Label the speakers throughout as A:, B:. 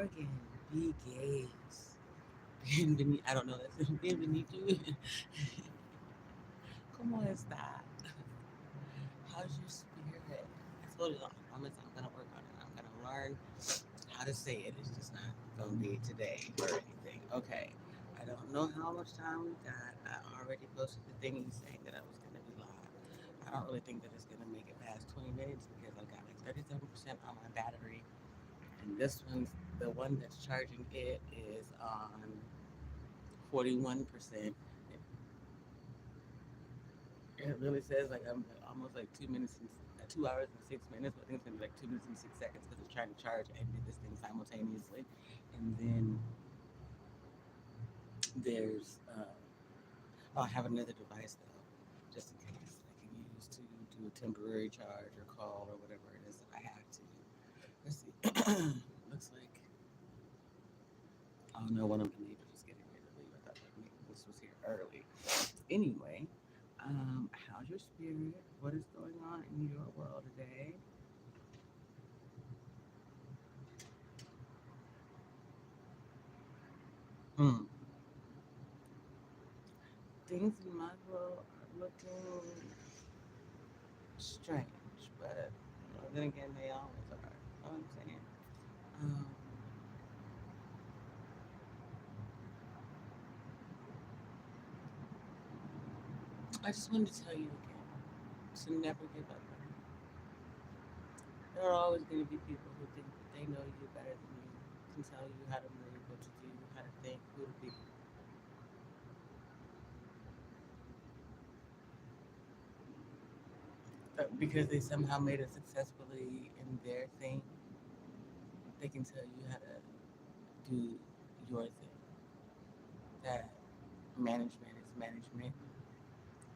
A: again. Be gays. Bienvenido. I don't know. That's bienvenido. ¿Cómo está? How's your spirit? I told you, I promise I'm gonna work on it. I'm gonna learn how to say it. It's just not gonna be today or anything. Okay. I don't know how much time we got. I already posted the thing saying that I was gonna be live. I don't really think that it's gonna make it past 20 minutes because I've got like 37% on my battery, and this one's the one that's charging it is on 41%. It really says like I'm almost like 2 minutes and 2 hours and 6 minutes. But I think it's gonna be like 2 minutes and 6 seconds because it's trying to charge and do this thing simultaneously. And then there's oh, I have another device though, just in case I can use to do a temporary charge or call or whatever it is that I have to. Let's see. Looks like oh no, one of my neighbors is getting ready to leave. I thought that maybe this was here early. Anyway, how's your spirit? What is going on in your world today? Hmm. Things in my world are looking strange, but then again, they always are. You know what I'm saying? Um, I just wanted to tell you again to never give up. There are always going to be people who think that they know you better than you, can tell you how to move, what to do, how to think, who to be. Because they somehow made it successfully in their thing, they can tell you how to do your thing. That management is management.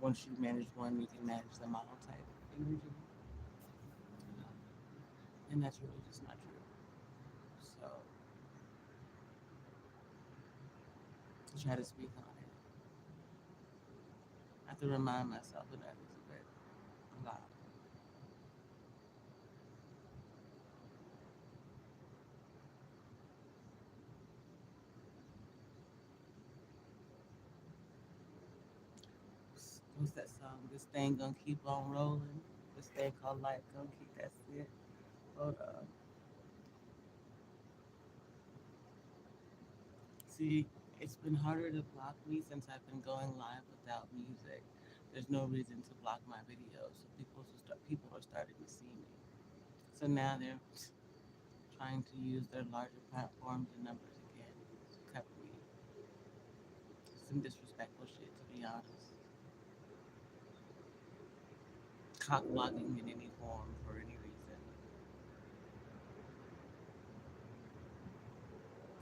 A: Once you manage one, you can manage them all type energy. And that's really just not true. So I try to speak on it. I have to remind myself of that a lot. What's that song? This thing gonna keep on rolling. This thing called life gonna keep. That's it. Hold on. See, it's been harder to block me since I've been going live without music. There's no reason to block my videos, so people are starting to see me. So now they're trying to use their larger platforms and numbers again to cut me. Some disrespectful shit, to be honest. Cock blocking in any form for any reason.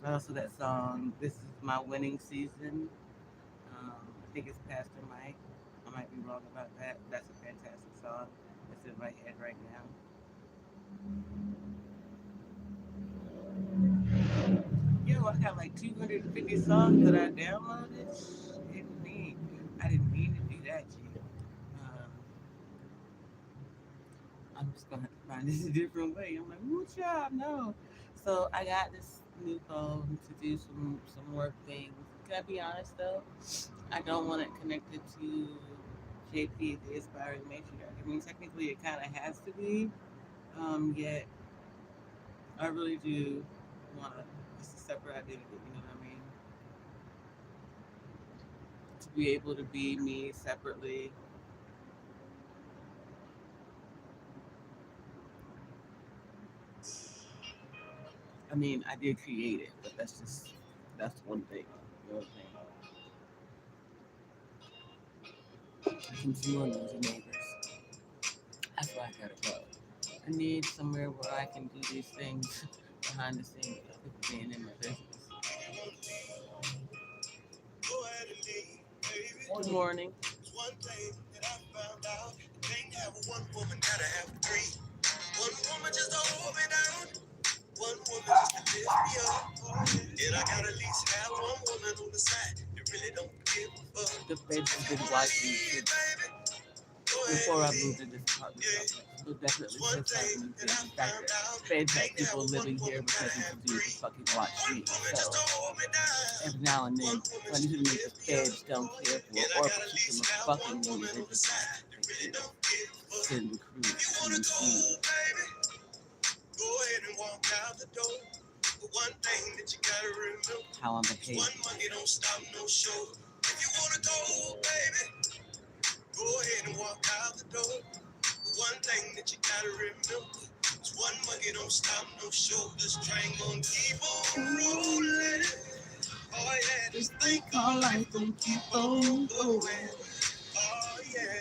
A: Also, that song, "This Is My Winning Season." I think it's Pastor Mike. I might be wrong about that. That's a fantastic song. It's in my head right now. Yo, I got like 250 songs that I downloaded. I didn't mean to do that, G. Um, I'm just gonna have to find this a different way. I'm like, woo child, no. So I got this new phone to do some work things. Can I be honest though? I don't want it connected to JP, the aspiring matriarch. I mean, technically it kind of has to be. Yet I really do want to. It's a separate identity. You know what I mean? To be able to be me separately. I mean, I did create it, but that's one thing. You know what I'm saying? I can see on those neighbors. That's why I gotta go. I need somewhere where I can do these things behind the scenes without people being in my business. Good morning. One thing that I found out, you can't have one woman, gotta have three. One woman just to hold me down. One woman just to lift me up. And I gotta at least have one woman on the side that really don't give a fuck. The feds have been watching you. before I moved in this apartment complex. But definitely pissed off me too. The fact that feds have people living here because it's a dude to fucking watch me. So every now and then, when you make the feds don't care for or particular fucking individuals, they just send crews to you. Go ahead and walk out the door. But one thing that you gotta remember, how on the page. One monkey don't stop no show. If you wanna go, baby, go ahead and walk out the door. But one thing that you gotta remember is one monkey don't stop no show. This train gonna keep on rolling. Oh yeah, this thing called life gonna keep on going. Oh yeah,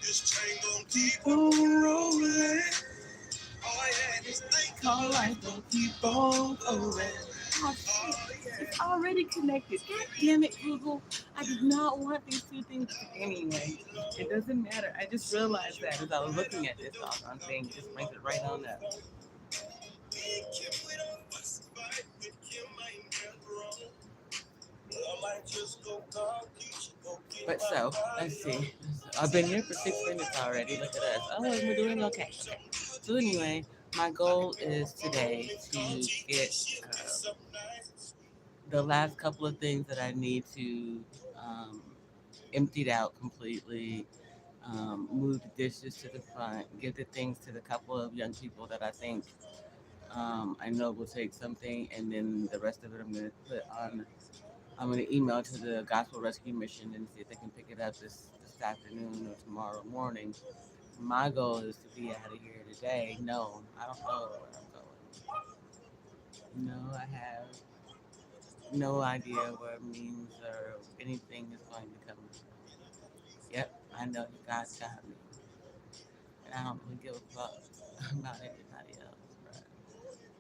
A: this train gonna keep on rolling. Oh yeah, this thing called life gonna keep on going. Oh shit, it's already connected. God damn it, Google. I did not want these two things to anyway. It doesn't matter. I just realized that as I was looking at this doggone thing, it just brings it right on up. But so, let's see. I've been here for 6 minutes already. Look at us. Oh, we're doing okay. Okay. So anyway, my goal is today to get the last couple of things that I need to emptied out completely. Move the dishes to the front. Give the things to the couple of young people that I think I know will take something, and then the rest of it I'm gonna put on. I'm gonna email to the Gospel Rescue Mission and see if they can pick it up this afternoon or tomorrow morning. My goal is to be out of here today. No, I don't know where I'm going. No, I have no idea where means or anything is going to come. Yep, I know that God's got me, and I don't really give a fuck about anybody else, bro.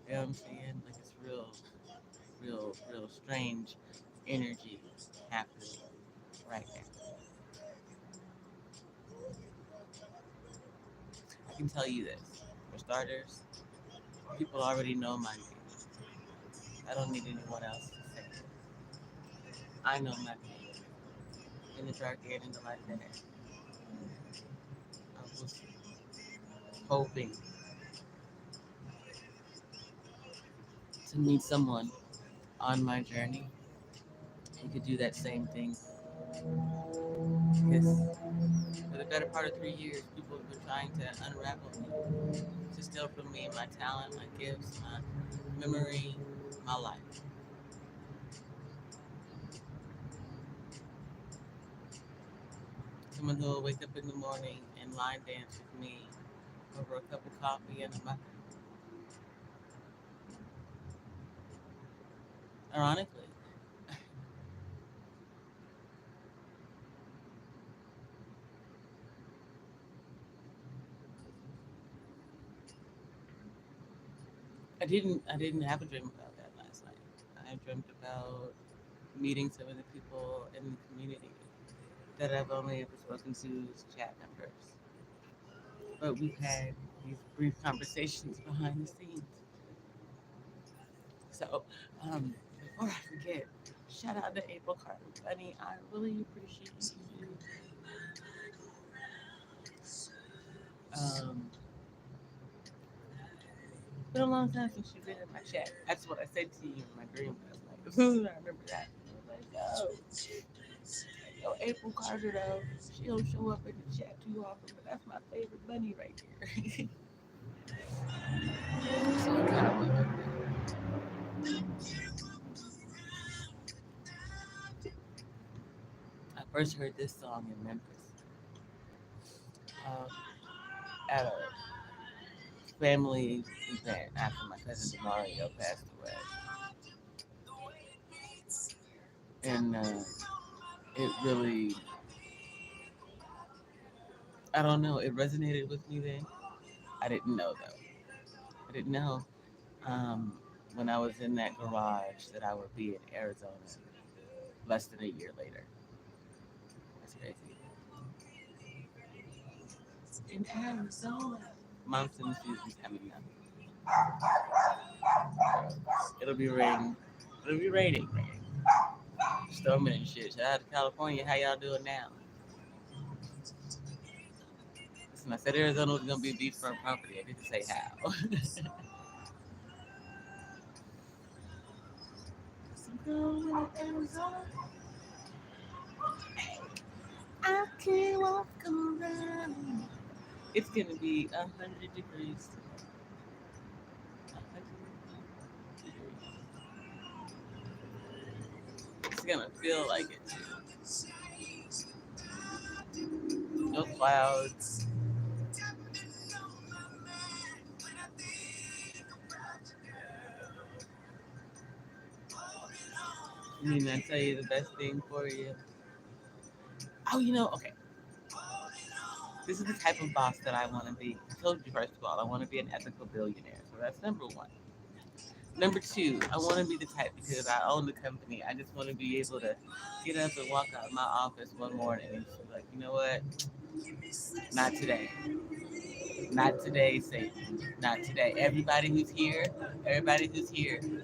A: You know what I'm saying? Like it's real strange energy happening right now. I can tell you this. For starters, people already know my name. I don't need anyone else to say it. I know my name. In the dark and in the light of the day. I was hoping to meet someone on my journey who could do that same thing. Because for the better part of 3 years, people have been trying to unravel me, to steal from me my talent, my gifts, my memory, my life. Someone who will wake up in the morning and line dance with me over a cup of coffee and my. Ironically, I didn't have a dream about that last night. I dreamt about meeting some of the people in the community that I've only ever spoken to as chat members. But we've had these brief conversations behind the scenes. So, before I forget, shout out to April Carter Bunny. I really appreciate you. Um, it's been a long time since you've been in my chat. That's what I said to you in my dream last night. As soon as I remember that, I was like, yo, April Carter though, she don't show up in the chat too often, but that's my favorite bunny right there. So I kind of went with it. I first heard this song in Memphis um, at a family event after my cousin Demario passed away, and it really, I don't know, it resonated with me then. I didn't know though. I didn't know when I was in that garage that I would be in Arizona less than a year later. That's crazy. In Arizona. Monsoon season's coming up. It'll be raining. It'll be raining. Storming and shit. Shout out to California. How y'all doing now? Listen, I said Arizona was gonna be beachfront property. I didn't say how. I can't walk around. It's gonna be 100 degrees today. 100 degrees. It's gonna feel like it too. No clouds. You mean I tell you the best thing for you? Oh, okay. This is the type of boss that I want to be. I told you first of all, I want to be an ethical billionaire. So that's number one. Number two, I want to be the type because I own the company. I just want to be able to get up and walk out of my office one morning and just be like, you know what? Not today. Not today, Satan. Not today. Everybody who's here,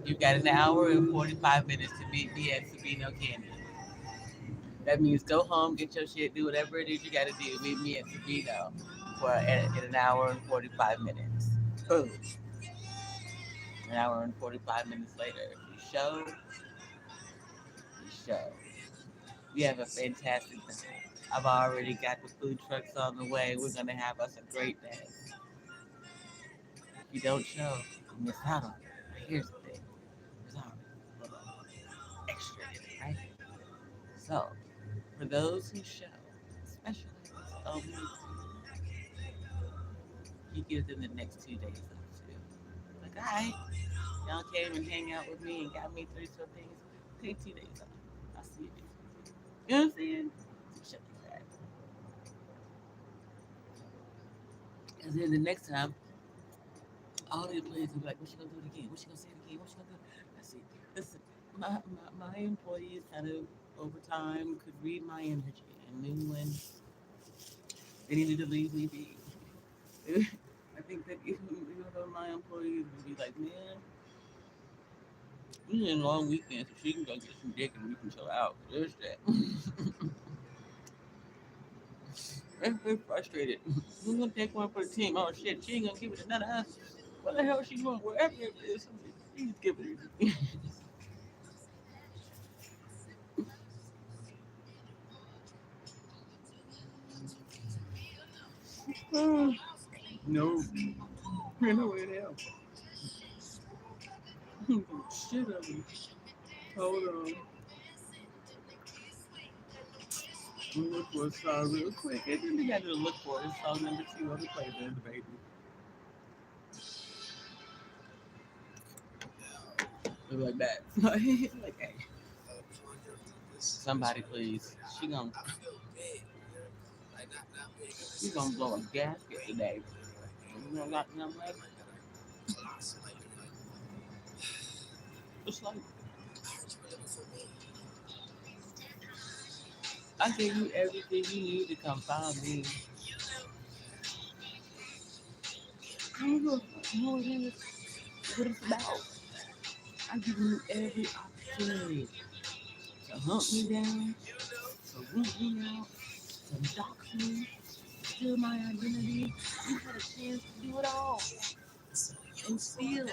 A: you've got an hour and 45 minutes to meet me at Sabino Canyon. That means go home, get your shit, do whatever it is you got to do. Meet me at Sabino in an hour and 45 minutes. Boom. An hour and 45 minutes later, you show, you show. We have a fantastic time. I've already got the food trucks on the way. We're going to have us a great day. If you don't show, you miss out on it. But here's the thing. There's always a little extra in it, right? So, for those who show, especially this you give them the next 2 days off too. Like, all right, y'all came and hang out with me and got me through some things. Take 2 days off. I'll see you next week. You know what I'm saying? Shit like that. And then the next time, all the employees will be like, what you gonna do it again? What you gonna say it again? What you gonna do? I see. Listen, my employees kind of over time could read my energy and knew when they needed to leave me be. I think that even though my employees would be like, man, we in long weekends so she can go get some dick and we can chill out. There's that. They're frustrated. We're gonna take one for the team. Oh shit, she ain't gonna give it to none of us. What the hell is she doing? Wherever it is, please give it to me. No, ain't no way in hell. Shit of me. Hold on. I'm gonna look for a song real quick. I didn't think I had to look for it. Song number 2 on the playlist, baby. Like that. Like, hey, somebody please. She gonna blow a gasket today. You know, like, it's like I gave you everything you need to come find me. I don't know what it is, what it's about. I give you every opportunity to hunt me down, to root me out, to dox me, steal my identity. You had a chance to do it all. And still, you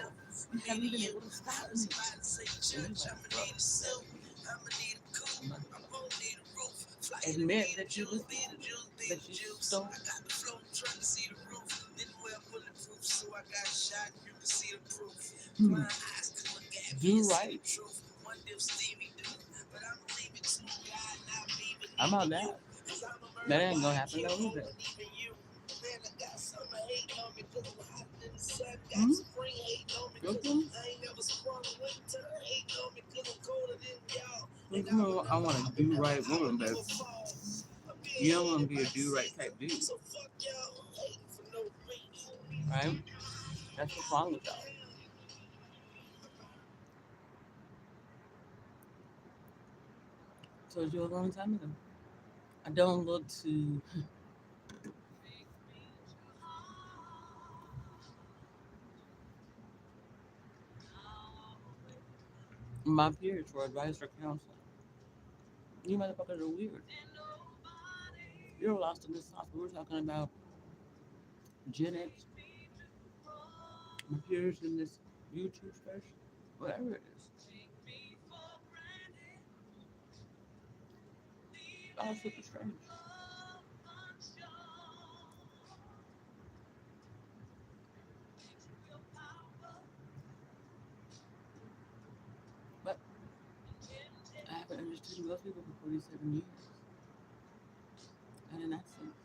A: haven't even able to stop me. And you like, bro, admit that you was that you stole. Hmm. Do right. I'm on that. That ain't gonna happen though either. Hmm? Okay. You know, I want to do right woman, but you don't want to be a do right type dude, right? That's what's wrong with y'all. Told you a long time ago. I don't look to my peers for advice or counseling. You motherfuckers are weird. You're lost in this sauce. We're talking about Gen X, my peers in this YouTube space, whatever it is, all super strange. But I haven't understood most people for 47 years. And in that sense,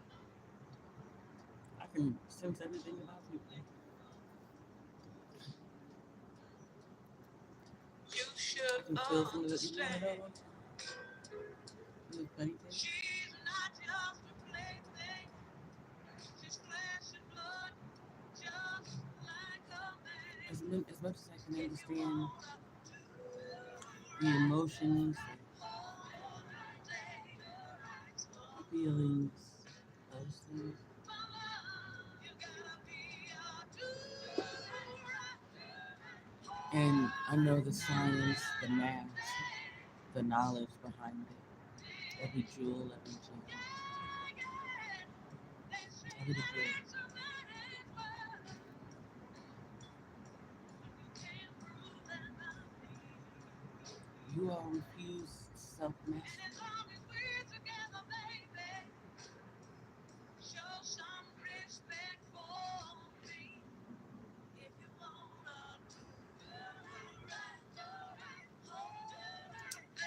A: I can sense everything about people. I can feel some of the people I know. The funny thing, as much as I can understand the emotions, the feelings, those things, and I know the science, the math, the knowledge behind it, every jewel, every gem, every degree. You all refuse self-mastery.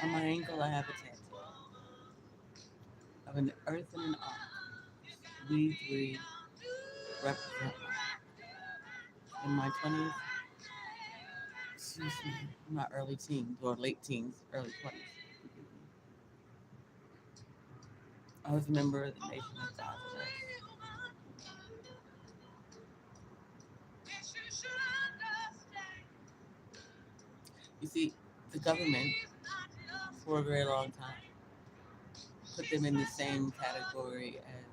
A: On my ankle, I have a tattoo of an earth and an ark. We three represent in my 20s, excuse me, my early teens or late teens, early 20s. I was a member of the Nation of God's. You see, the government, for a very long time, put them in the same category as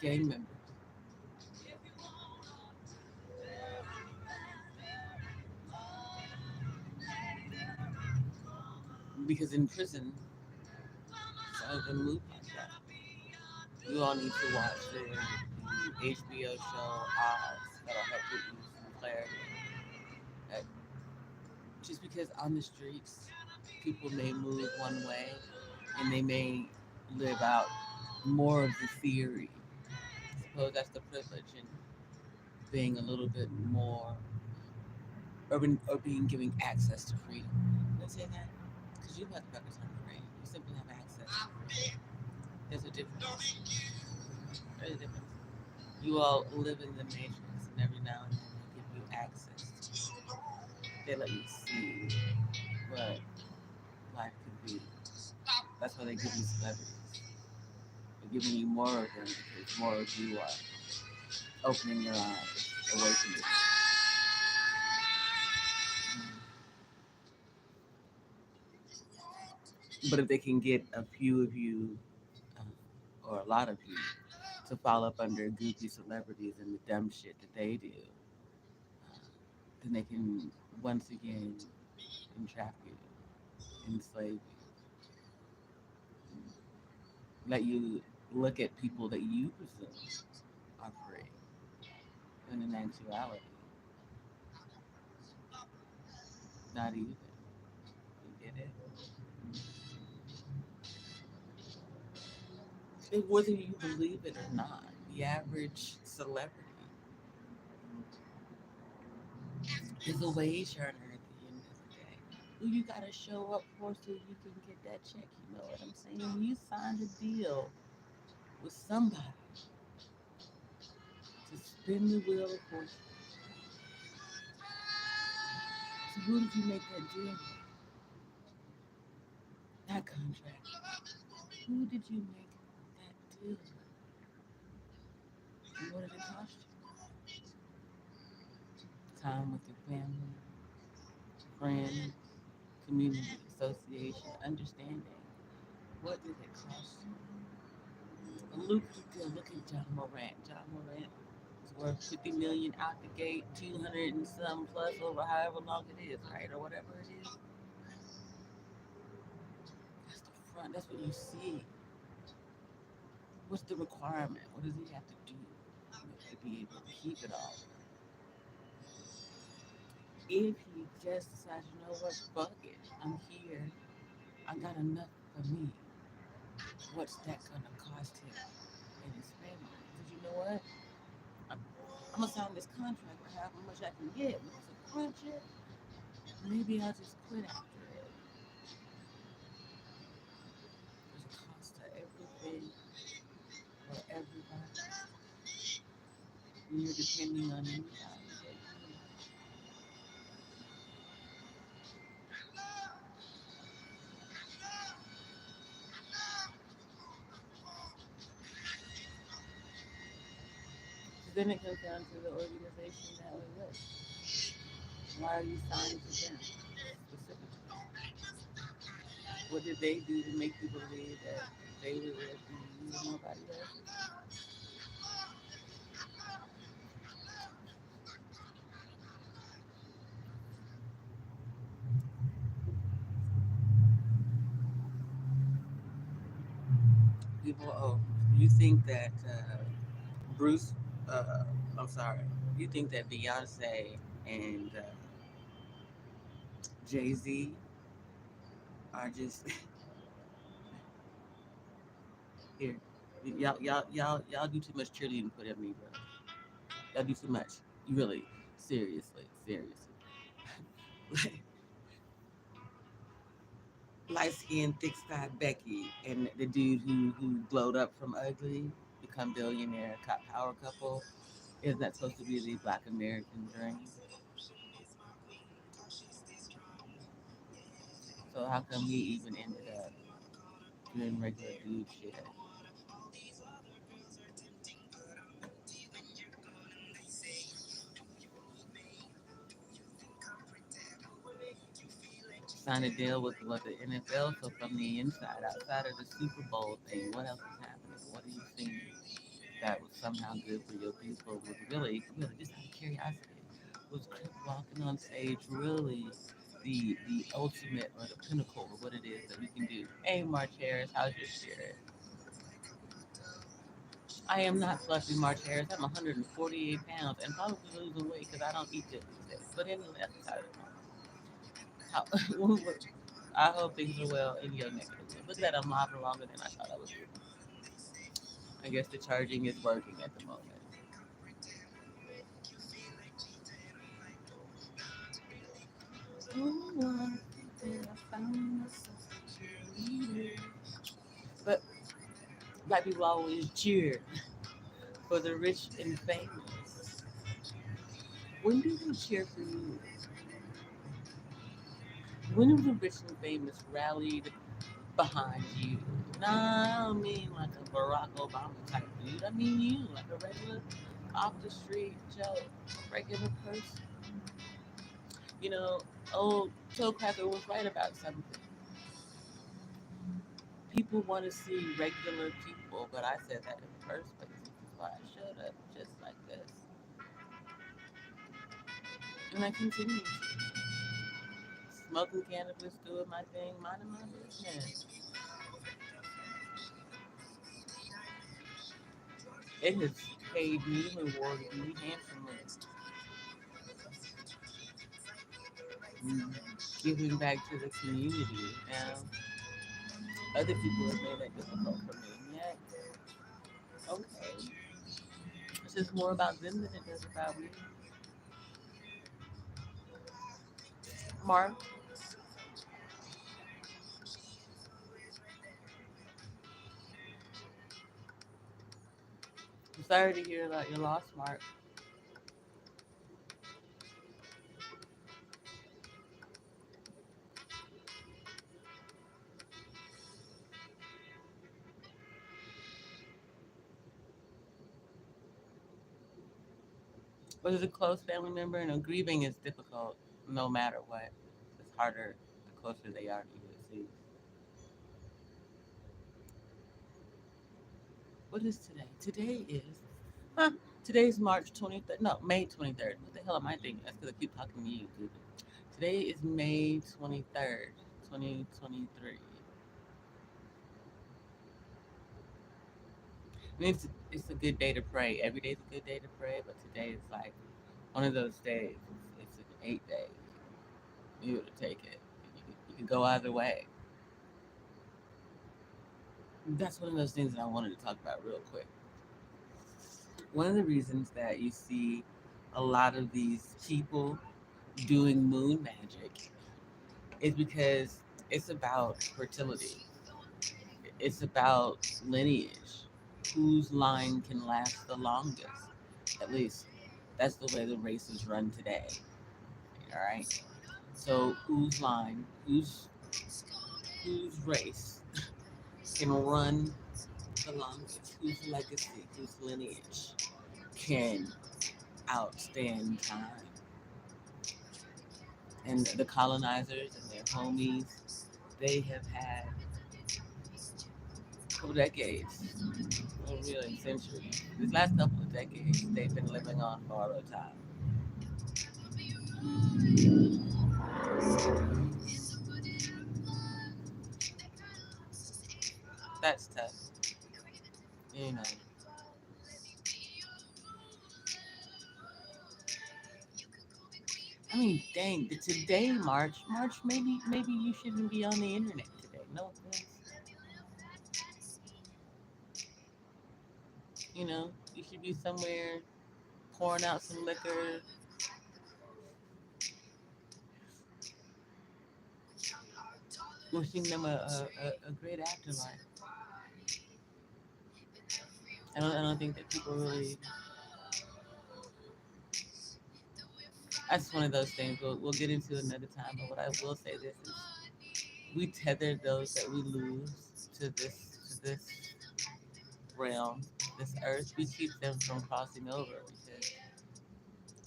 A: gang members. Because in prison, some of them move like that. You all need to watch the HBO show Oz. That'll help give you some clarity. That just because on the streets, people may move one way and they may live out more of the theory. I suppose that's the privilege in being a little bit more urban or being given access to freedom. Did I say that? Because you have the represent free. You simply have access to freedom. There's a difference. There's a difference. You all live in the matrix, and every now and then they give you access. They let you see what life could be. That's why they give you celebrities. They're giving you more of them because more of you are opening your eyes, awakening. But if they can get a few of you, or a lot of you, to fall up under goofy celebrities and the dumb shit that they do, then they can once again entrap you, enslave you, let you look at people that you presume are free. And in actuality, not even. You get it? Whether you believe it or not, the average celebrity is a wage earner at the end of the day. Who you gotta show up for so you can get that check, you know what I'm saying? When you signed a deal with somebody to spin the wheel of fortune, so who did you make that deal with? That contract. Who did you make that deal with? And what did it cost you? Time with your family, friends, community, association, understanding. What did it cost you? A lucrative deal. Look at John Morant. John Morant is worth 50 million out the gate, 200 and some plus over however long it is, right? Or whatever it is. That's the front. That's what you see. What's the requirement? What does he have to do? be able to keep it all. If he just decides, you know what, fuck it, I'm here, I got enough for me, what's that gonna cost him and his family? Because you know what? I'm, I'm gonna sign this contract for how much I can get. If it's a project, maybe I'll just quit after it. There's a cost to everything for everybody. When you're depending on anybody. So then it comes down to the organization that we're with. Why are you signed to them specifically? What did they do to make you believe that they were there for you and nobody else? People, oh, you think that Bruce, uh, I'm sorry, you think that Beyonce and Jay Z are just here? Y'all do too much cheerleading for them Negroes. Y'all do too much. You really, seriously, seriously. Light skinned, thick skinned Becky and the dude who glowed up from ugly, become billionaire, power couple. Isn't that supposed to be the Black American dream? So how come he even ended up doing regular dude shit? Signed a deal with what the NFL. So from the inside, outside of the Super Bowl thing, what else is happening? What are you seeing that was somehow good for your people? Was really just out of curiosity, was Chris walking on stage really the ultimate or the pinnacle of what it is that we can do? Hey, March Harris, how's your spirit? I am not fluffy March Harris. I'm 148 pounds and probably losing weight because I don't eat good these days. But anyway, that's beside the point. I hope things are well in your neck of the woods. Look at that, I'm live for longer than I thought I was. I guess the charging is working at the moment. But black people always cheer for the rich and famous. When do they cheer for you? When have the rich and famous rallied behind you? Nah, I don't mean like a Barack Obama type dude. I mean you, like a regular off the street Joe, regular person. You know, old Toe Cracker was right about something. People want to see regular people, but I said that in the first place, which is why I showed up just like this. And I continue smoking cannabis, doing my thing, minding my business. It has paid me, rewarded me handsomely. Mm, giving back to the community. Now, other people have made that difficult for me. Yet, okay, it's just more about them than it does about me. Mark, I'm sorry to hear about your loss, Mark. Was it a close family member? And grieving is difficult no matter what. It's harder the closer they are to you, it seems. What is today? Today is, huh? Today's March 23rd. No, May 23rd. What the hell am I thinking? That's because I keep talking to you, dude. Today is May 23rd, 2023. It's a good day to pray. Every day's a good day to pray, but today is like one of those days. It's an 8 day. You would take it. You can go either way. That's one of those things that I wanted to talk about real quick. One of the reasons that you see a lot of these people doing moon magic is because it's about fertility. It's about lineage. Whose line can last the longest? At least that's the way the races run today. All right. So whose line, whose race can run the longest? Whose legacy, whose lineage can outstand time? And the colonizers and their homies, they have had for decades, well, really centuries. These last couple of decades, they've been living on borrowed time. That's tough, you know. I mean, dang, today, March, maybe you shouldn't be on the internet today. No offense. You know, you should be somewhere pouring out some liquor, wishing them a great afterlife. I don't think that people really. That's one of those things we'll get into another time. But what I will say this is, we tether those that we lose to this realm, this earth. We keep them from crossing over because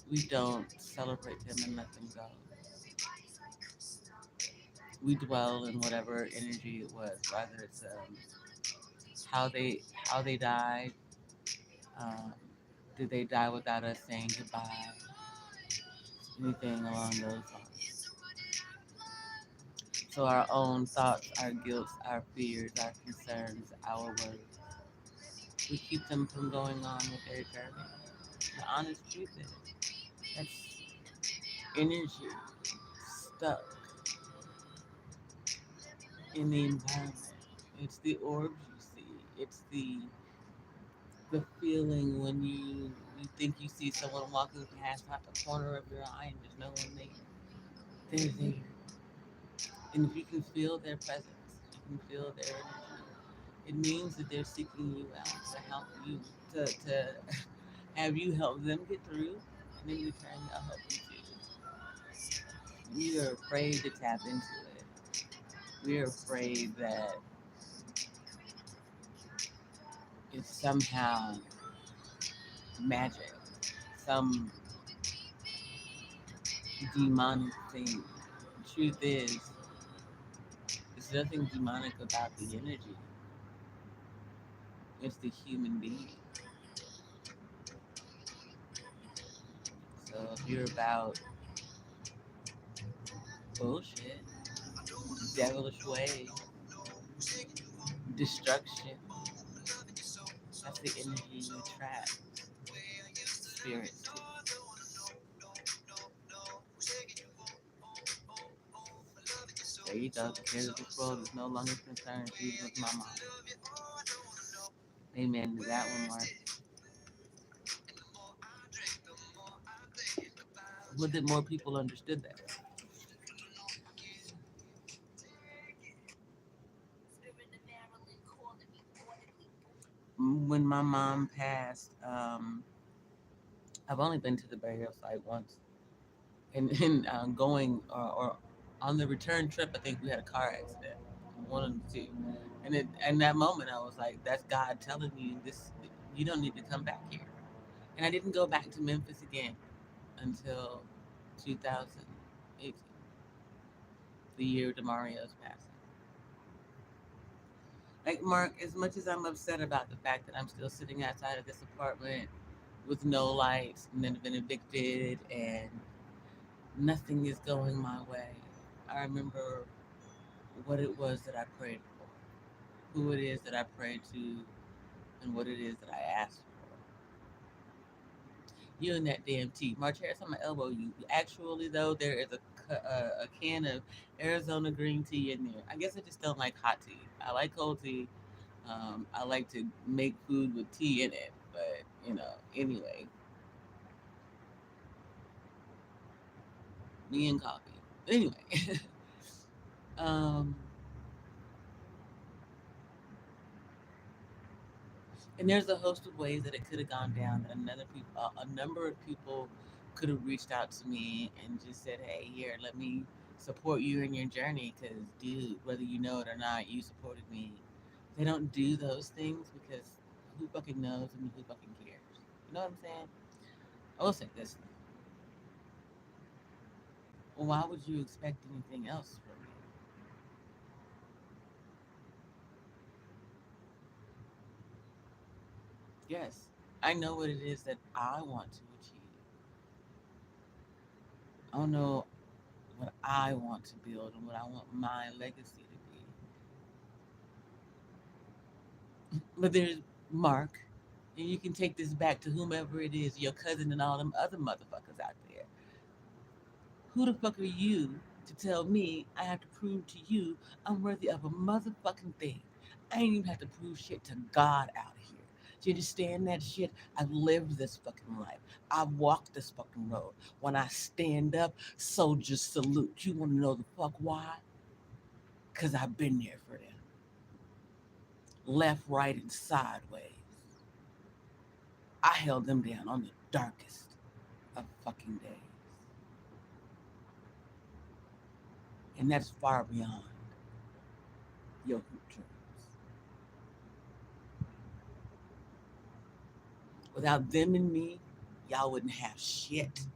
A: we don't celebrate them and let them go. We dwell in whatever energy it was, whether it's how they died. Um, did they die without us saying goodbye? Anything along those lines. So our own thoughts, our guilt, our fears, our concerns, our worries, we keep them from going on with their journey. The honest truth is, that's energy stuck in the environment. It's the orbs you see. It's the feeling when you think you see someone walking past out the corner of your eye and there's no one there. They're there. And if you can feel their presence, you can feel their energy. It means that they're seeking you out to help you, to have you help them get through, and in return, they'll help you too. We are afraid to tap into it. We're afraid that it's somehow magic, some demonic thing. The truth is, there's nothing demonic about the energy. It's the human being. So if you're about bullshit, devilish ways, destruction, that's the energy you attract. Spirits too. There you go. The cares of this world is no longer concerned. Jesus was my mom. Amen to that one, Mark. Would that more people understood that? When my mom passed, I've only been to the burial site once. And going or on the return trip, I think we had a car accident. One of the two. And that moment, I was like, "That's God telling you this. You don't need to come back here." And I didn't go back to Memphis again until 2018, the year Demario's passing. Like Mark, as much as I'm upset about the fact that I'm still sitting outside of this apartment with no lights and then been evicted and nothing is going my way, I remember what it was that I prayed for, who it is that I prayed to and what it is that I asked for. You and that damn tea. Matriarch, on my elbow. You actually though, there is a can of Arizona green tea in there. I guess I just don't like hot tea. I like cold tea. I like to make food with tea in it, but anyway, me and coffee. Anyway, um, and there's a host of ways that it could have gone down. That a number of people could have reached out to me and just said, "Hey, here, let me support you in your journey." Because, dude, whether you know it or not, you supported me. They don't do those things because who fucking knows and who fucking cares? You know what I'm saying? I will say this: well, why would you expect anything else from me? Yes, I know what it is that I want to achieve. I don't know what I want to build and what I want my legacy to be. But there's Mark, and you can take this back to whomever it is, your cousin and all them other motherfuckers out there. Who the fuck are you to tell me I have to prove to you I'm worthy of a motherfucking thing? I ain't even have to prove shit to God out here. Do you understand that shit? I've lived this fucking life. I've walked this fucking road. When I stand up, soldiers salute. You want to know the fuck why? Because I've been there for them. Left, right, and sideways. I held them down on the darkest of fucking days. And that's far beyond your hoop dreams. Without them and me, y'all wouldn't have shit.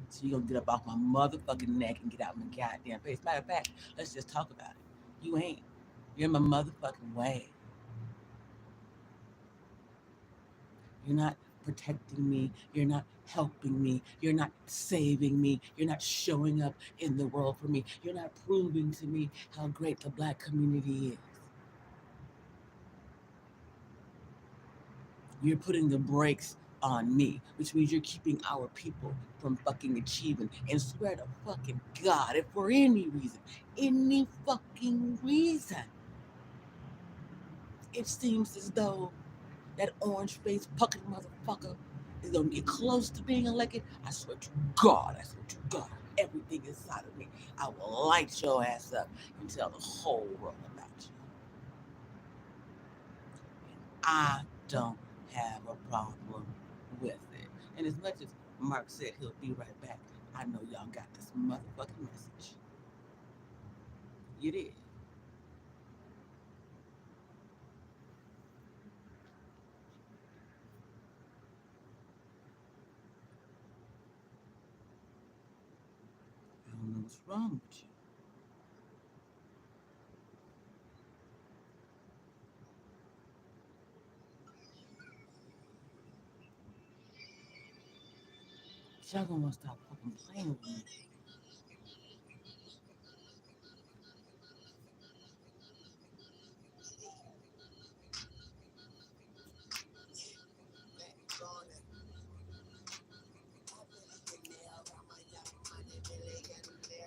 A: So you're gonna get up off my motherfucking neck and get out my goddamn face. Matter of fact, let's just talk about it. You ain't. You're in my motherfucking way. You're not protecting me. You're not helping me. You're not saving me. You're not showing up in the world for me. You're not proving to me how great the black community is. You're putting the brakes on me, which means you're keeping our people from fucking achieving. And swear to fucking God, if for any fucking reason, it seems as though that orange faced puckered motherfucker is gonna get close to being elected, I swear to God, everything inside of me, I will light your ass up and tell the whole world about you. I don't have a problem with it. And as much as Mark said he'll be right back, I know y'all got this motherfucking message. You did. I don't know what's wrong with you. Y'all gonna stop fucking playing with me.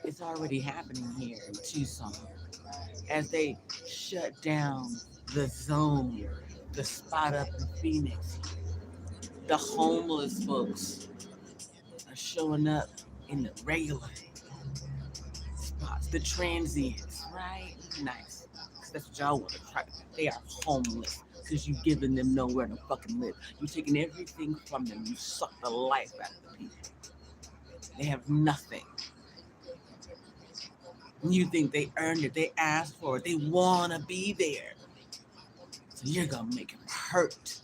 A: It's already happening here in Tucson as they shut down the zone, the spot up in Phoenix. The homeless folks are showing up in the regular spots, the transients, right? Nice. Because that's what y'all want to try. They are homeless because you've given them nowhere to fucking live. You've taken everything from them. You suck the life out of the people. They have nothing. You think they earned it, they asked for it, they want to be there. So you're going to make them hurt,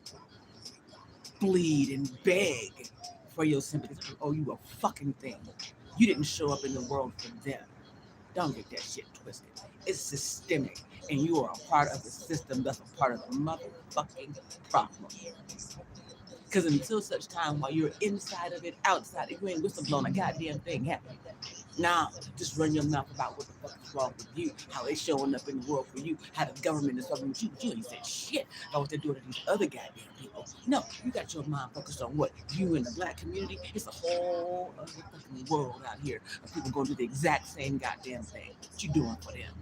A: bleed, and beg for your sympathy. Oh, you a fucking thing. You didn't show up in the world for them. Don't get that shit twisted. It's systemic, and you are a part of the system that's a part of the motherfucking problem. Because until such time, while you're inside of it, outside, if you ain't whistleblowing a goddamn thing happening. Now, just run your mouth about what the fuck is wrong with you, how they showing up in the world for you, how the government is fucking with you. But you ain't said shit about what they're doing to these other goddamn people. No, you got your mind focused on what? You in the black community? It's a whole other fucking world out here of people going to do the exact same goddamn thing. What you doing for them?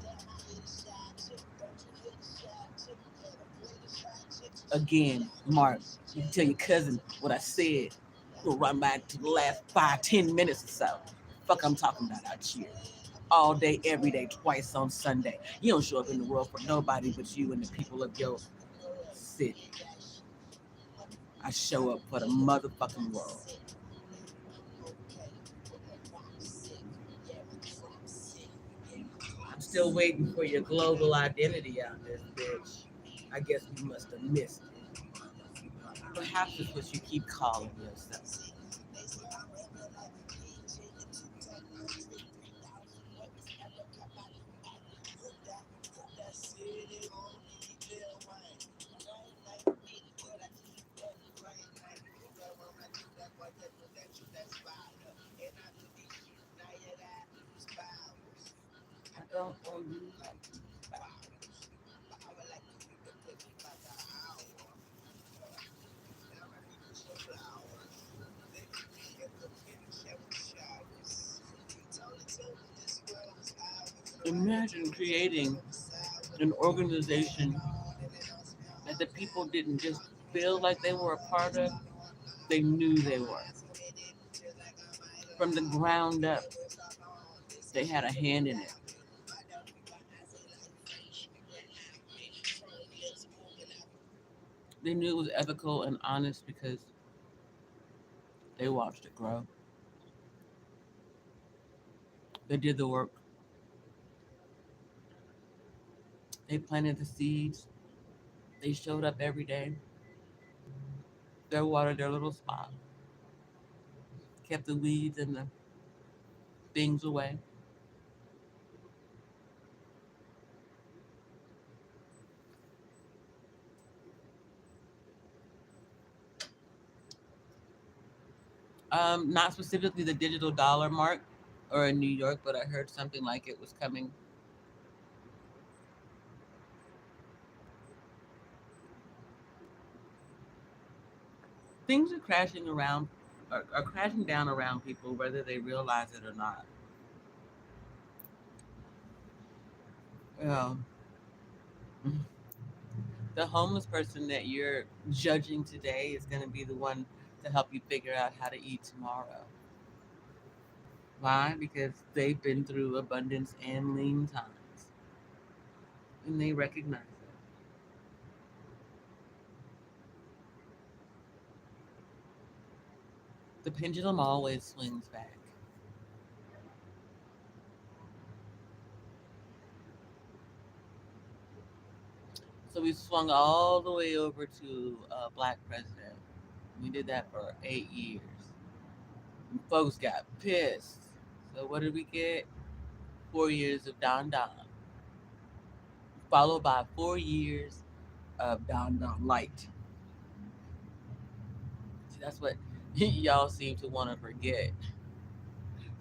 A: Again, Mark, you can tell your cousin what I said. We'll run back to the last 5, 10 minutes or so. Fuck, I'm talking about out here. All day, every day, twice on Sunday. You don't show up in the world for nobody but you and the people of your city. I show up for the motherfucking world. I'm still waiting for your global identity out this bitch. I guess we must have missed it. Perhaps it's what you keep calling yourself. I don't owe you nothing. Imagine creating an organization that the people didn't just feel like they were a part of, they knew they were. From the ground up, they had a hand in it. They knew it was ethical and honest because they watched it grow. They did the work. They planted the seeds. They showed up every day. They watered their little spot, kept the weeds and the things away. Not specifically the digital dollar mark or in New York, but I heard something like it was coming. Things are crashing down around people, whether they realize it or not. Um, the homeless person that you're judging today is going to be the one to help you figure out how to eat tomorrow. Why? Because they've been through abundance and lean times, and they recognize it. The pendulum always swings back. So we swung all the way over to a black president. We did that for 8 years. And folks got pissed. So what did we get? 4 years of Don Don, followed by 4 years of Don Don Light. See, that's what y'all seem to want to forget.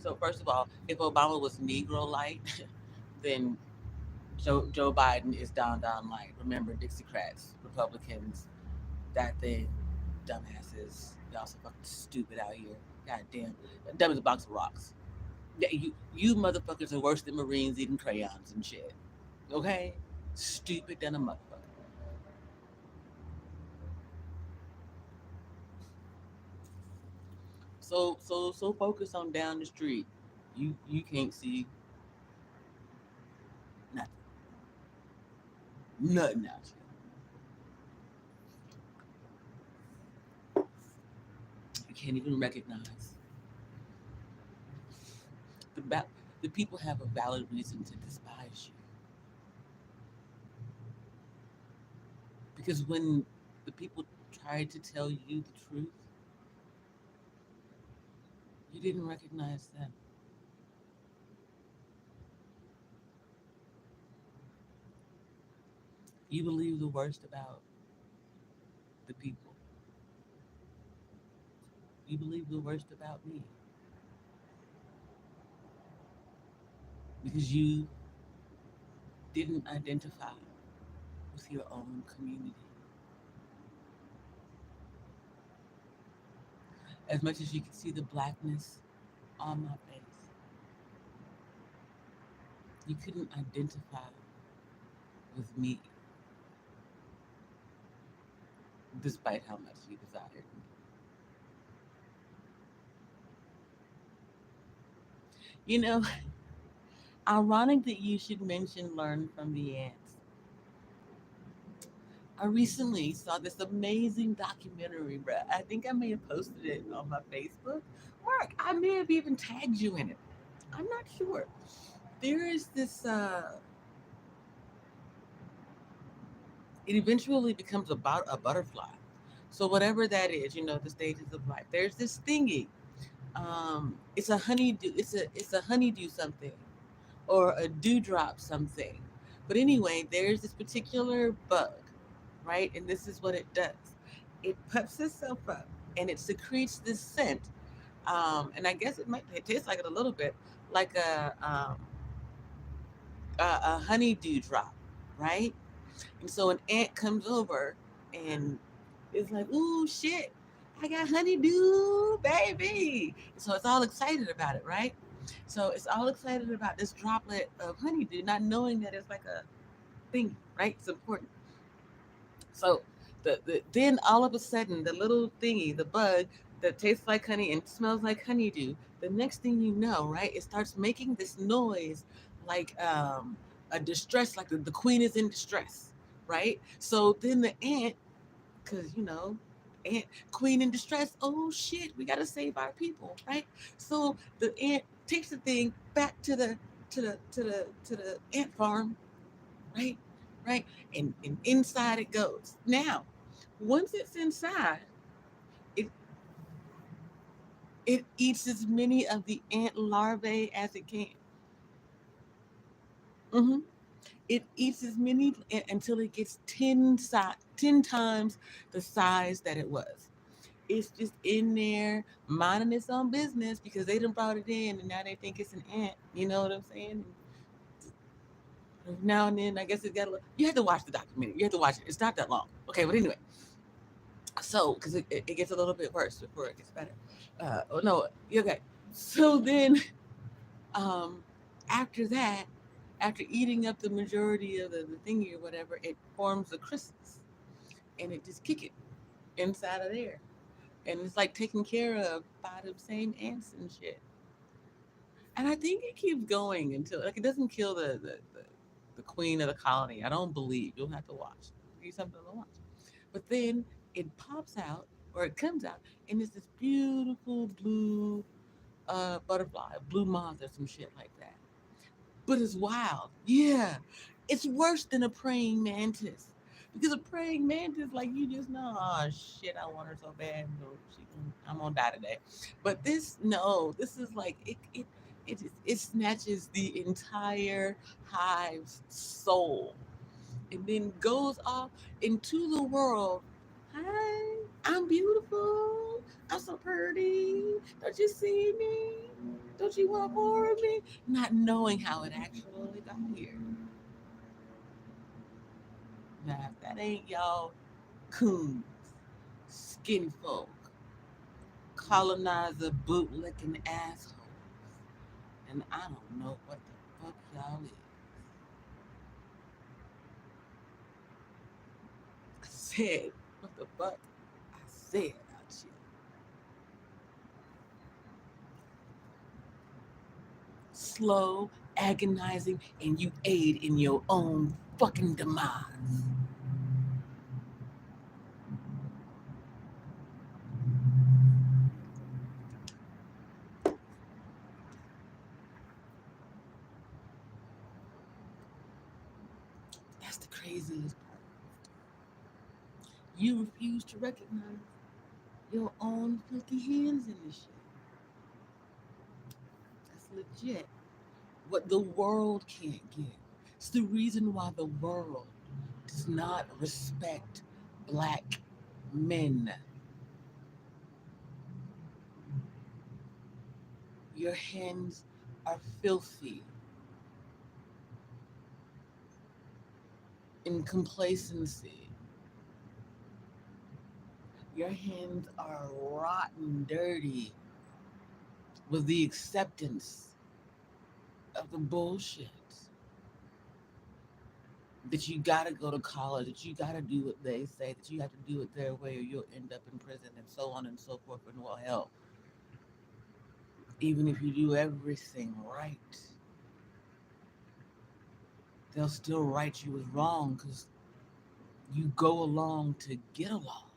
A: So first of all, if Obama was Negro Light, then Joe Biden is Don Don Light. Remember, Dixiecrats, Republicans, that thing, dumbasses. Y'all so fucking stupid out here. God damn. Dumb as a box of rocks. Yeah, you motherfuckers are worse than Marines eating crayons and shit. Okay? Stupid than a motherfucker. So focus on down the street. You can't see nothing. Nothing out here. You can't even recognize the the people have a valid reason to despise you. Because when the people tried to tell you the truth, you didn't recognize them. You believe the worst about the people. You believe the worst about me. because you didn't identify with your own community. As much as you can see the blackness on my face, you couldn't identify with me despite how much you desired me. You know, ironic that you should mention learn from the ants. I recently saw this amazing documentary, bruh. I think I may have posted it on my Facebook. Mark, I may have even tagged you in it. I'm not sure. There is this, it eventually becomes about a butterfly. So whatever that is, the stages of life. There's this thingy. It's a honeydew. It's a honeydew something, or a dewdrop something. But anyway, there's this particular bug, right? And this is what it does. It puffs itself up and it secretes this scent. And I guess it tastes like it a little bit, like a honeydew drop, right? And so an ant comes over and is like, "Ooh, shit, I got honeydew, baby!" So it's all excited about it, right? So it's all excited about this droplet of honeydew, not knowing that it's like a thing, right? It's important. So then all of a sudden, the little thingy, the bug that tastes like honey and smells like honeydew, the next thing you know, right, it starts making this noise like a distress, like the queen is in distress, right? So then the ant, because ant queen in distress, oh shit, we gotta save our people, right? So the ant takes the thing back to the ant farm, right? Right? And inside it goes. Now, once it's inside, it it eats as many of the ant larvae as it can. Hmm. It eats as many until it gets 10 times the size that it was. It's just in there minding its own business because they done brought it in and now they think it's an ant. You know what I'm saying? Now and then, I guess it got a little. You have to watch the documentary. You have to watch it. It's not that long. Okay, but anyway, so because it gets a little bit worse before it gets better. Oh no, okay. So then, um, after that, after eating up the majority of the thingy or whatever, it forms a chrysalis, and it just kick it inside of there, and it's like taken care of by the same ants and shit. And I think it keeps going until like it doesn't kill the queen of the colony. I don't believe you'll have to watch. Be something to watch. But then it pops out or it comes out and it's this beautiful blue butterfly, blue moth or some shit like that. But it's wild. Yeah. It's worse than a praying mantis. Because a praying mantis, like you just know, oh shit, I want her so bad. No, I'm gonna die today. But this, no, this is like it snatches the entire hive's soul and then goes off into the world. Hi, I'm beautiful. I'm so pretty. Don't you see me? Don't you want more of me? Not knowing how it actually got here. Now, if that ain't y'all coons, skinny folk, colonizer, bootlicking assholes, and I don't know what the fuck y'all is. I said, what the fuck? I said out here. Slow, agonizing, and you aid in your own fucking demise. That's the craziest part. You refuse to recognize your own filthy hands in this shit. That's legit. What the world can't get. It's the reason why the world does not respect black men. Your hands are filthy. in complacency. Your hands are rotten dirty with the acceptance of the bullshit that you gotta go to college, that you gotta do what they say, that you have to do it their way or you'll end up in prison and so on and so forth. And well, hell, even if you do everything right, they'll still write you as wrong because you go along to get along,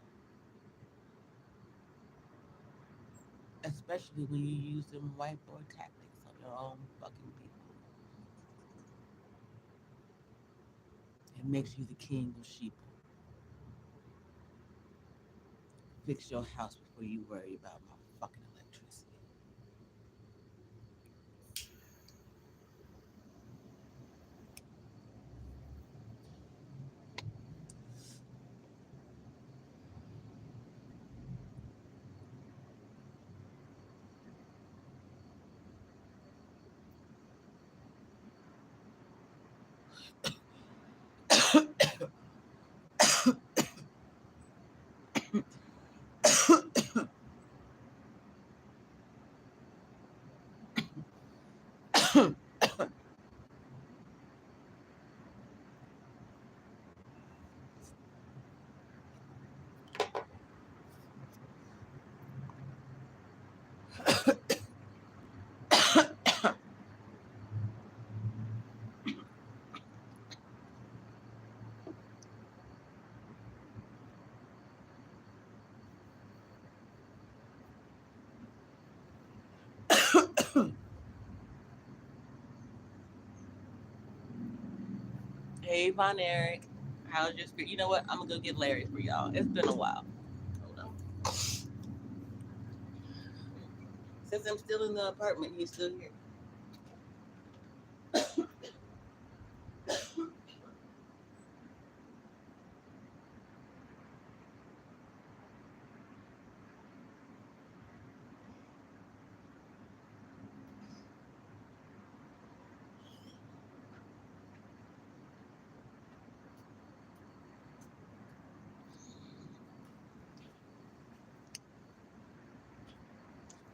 A: especially when you use them whiteboard tactics on your own fucking people. It makes you the king of sheep. Fix your house before you worry about my fucking electricity. Hey, Von Eric. How's your spirit? You know what? I'm gonna go get Larry for y'all. It's been a while. Hold on. Since I'm still in the apartment, he's still here.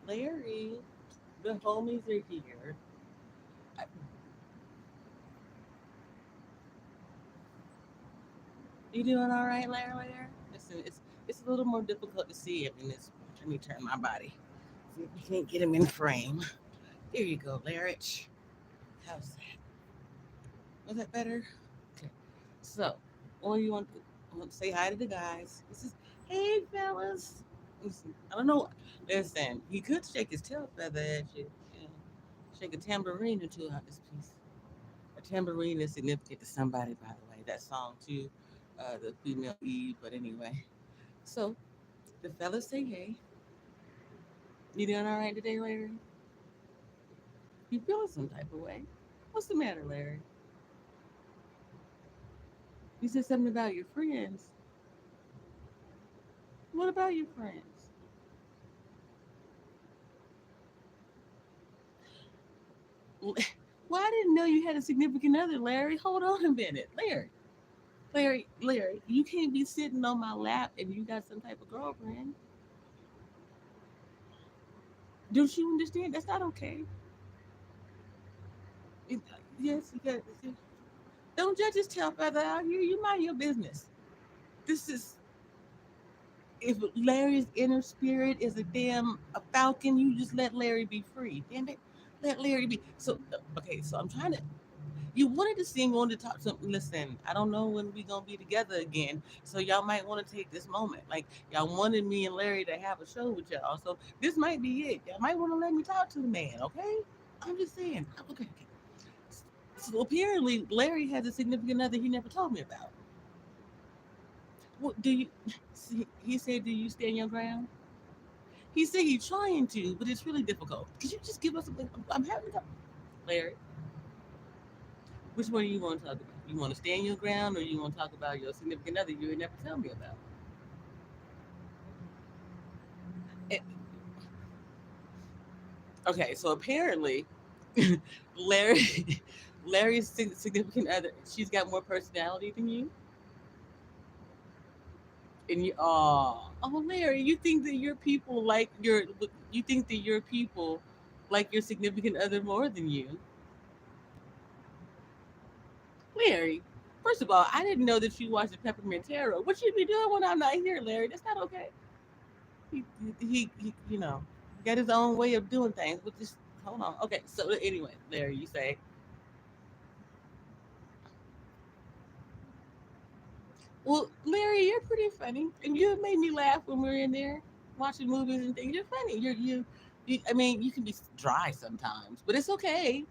A: Larry, the homies are here. I- You doing all right, Larry? Later? Listen, it's a little more difficult to see him in this. Let me turn my body. See if we can't get him in frame. There you go, Larry. How's that? Was that better? Okay. So, what do you want to say hi to the guys? This is, hey, fellas. Listen, I don't know. Listen, he could shake his tail feather at you. Yeah. Shake a tambourine or two out this piece. A tambourine is significant to somebody, by the way. That song, too, the female Eve. But anyway, so the fellas say, hey, you doing all right today, Larry? You feeling some type of way? What's the matter, Larry? You said something about your friends. What about your friends? Well, well, I didn't know you had a significant other, Larry. Hold on a minute. Larry, you can't be sitting on my lap and you got some type of girlfriend. Don't you understand? That's not okay. It, yes, you got. Don't judge his tail feather out here. You mind your business. This is if Larry's inner spirit is a falcon, you just let Larry be free. Damn it, let Larry be. So okay, so I'm trying to. You wanted to sing, wanted to talk something. Listen, I don't know when we gonna be together again, so y'all might want to take this moment. Like y'all wanted me and Larry to have a show with y'all, so this might be it. Y'all might want to let me talk to the man, okay? I'm just saying. Okay. So apparently, Larry has a significant other he never told me about. What do you? He said, "Do you stand your ground?" He said he's trying to, but it's really difficult. Could you just give us something? I'm having a Larry. Which one do you want to talk about? You want to stand your ground, or you want to talk about your significant other you would never tell me about? Eh, okay, so apparently, Larry, Larry's significant other. She's got more personality than you, and oh, Larry, you think that your people like your, you think that your people like your significant other more than you, Larry. First of all, I didn't know that you watched the Peppermint Tarot. What you be doing when I'm not here, Larry? That's not okay. He got his own way of doing things. But just hold on. Okay, so anyway, Larry, you say, well, Larry, you're pretty funny, and you made me laugh when we were in there watching movies and things. You're funny. You. I mean, you can be dry sometimes, but it's okay.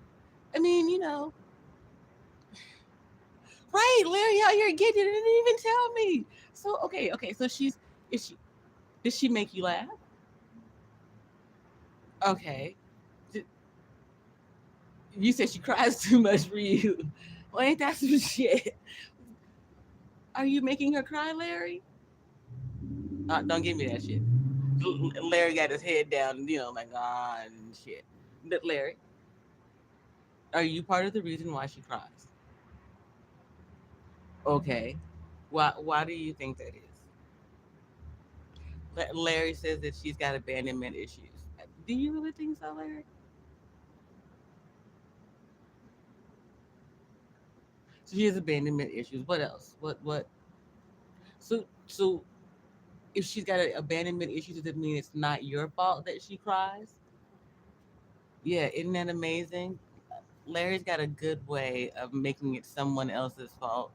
A: I mean, right? Larry out here getting it, didn't even tell me. So okay. So is she? Did she make you laugh? Okay. Did, you said she cries too much for you. Well, ain't that some shit? Are you making her cry, Larry? Don't give me that shit. Larry got his head down, like and shit. But Larry, are you part of the reason why she cries? Okay. Why do you think that is? Larry says that she's got abandonment issues. Do you really think so, Larry? So she has abandonment issues. What else? What? So if she's got abandonment issues, does it mean it's not your fault that she cries? Yeah, isn't that amazing? Larry's got a good way of making it someone else's fault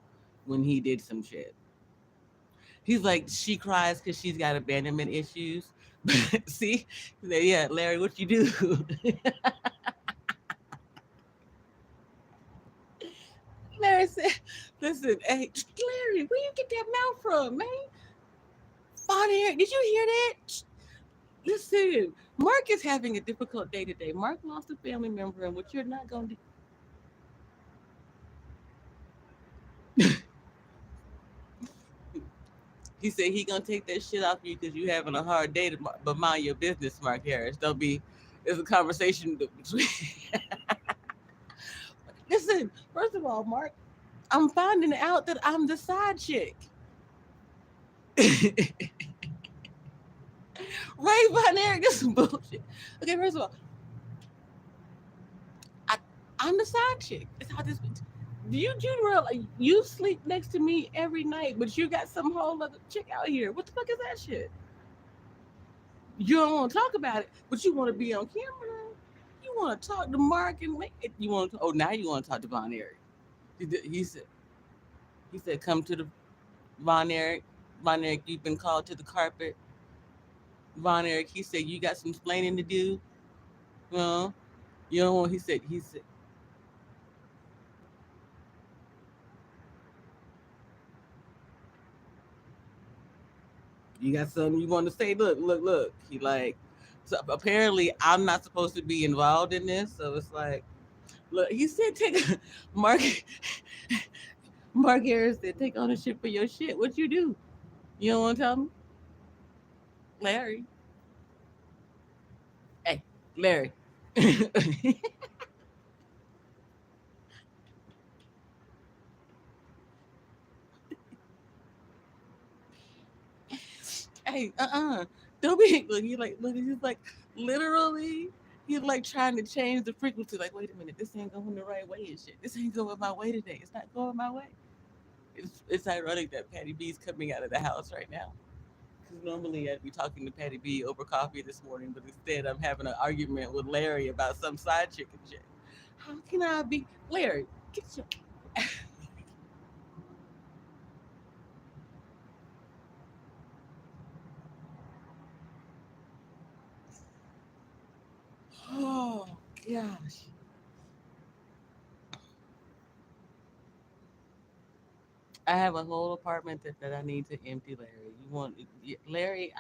A: when he did some shit. He's like, she cries because she's got abandonment issues. See? He's like, yeah, Larry, what you do? Larry said, listen, hey, Larry, where you get that mouth from, man? Father, did you hear that? Listen, Mark is having a difficult day today. Mark lost a family member, and what you're not going to do. He said he gonna take that shit off you because you having a hard day. But mind your business, Mark Harris. Don't be. It's a conversation between. Listen, first of all, Mark, I'm finding out that I'm the side chick. Right, Von Eric, this is bullshit. Okay, first of all, I, I'm the side chick. That's how this. You realize you sleep next to me every night, but you got some whole other chick out here. What the fuck is that shit? You don't want to talk about it, but you want to be on camera. You want to talk to Mark and make it. You want to? Oh, now you want to talk to Von Eric. He said. He said, "Come to the Von Eric. Von Eric, you've been called to the carpet. Von Eric." He said, "You got some explaining to do." No, you know. He said. He said. You got something you want to say? Look. He like. So apparently, I'm not supposed to be involved in this. So it's like, look. He said, "Take Mark." Mark Harris said, "Take ownership for your shit. What you do? You don't want to tell me, Larry? Hey, Larry." Hey, don't be look. He like look. He's like literally. He's like trying to change the frequency. Like, wait a minute, this ain't going the right way and shit. This ain't going my way today. It's not going my way. It's ironic that Patty B's coming out of the house right now. Because normally I'd be talking to Patty B over coffee this morning, but instead I'm having an argument with Larry about some side chicken shit. How can I be Larry? Get your oh gosh. I have a whole apartment that I need to empty, Larry. You want Larry?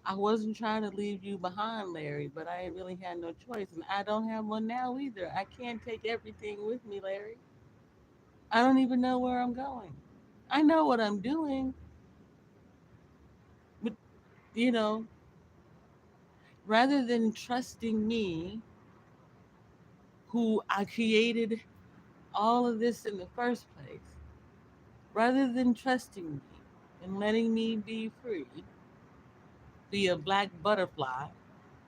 A: I wasn't trying to leave you behind, Larry, but I ain't really had no choice, and I don't have one now either. I can't take everything with me, Larry. I don't even know where I'm going. I know what I'm doing, but you know, rather than trusting me, who I created all of this in the first place, rather than trusting me and letting me be free, be a black butterfly,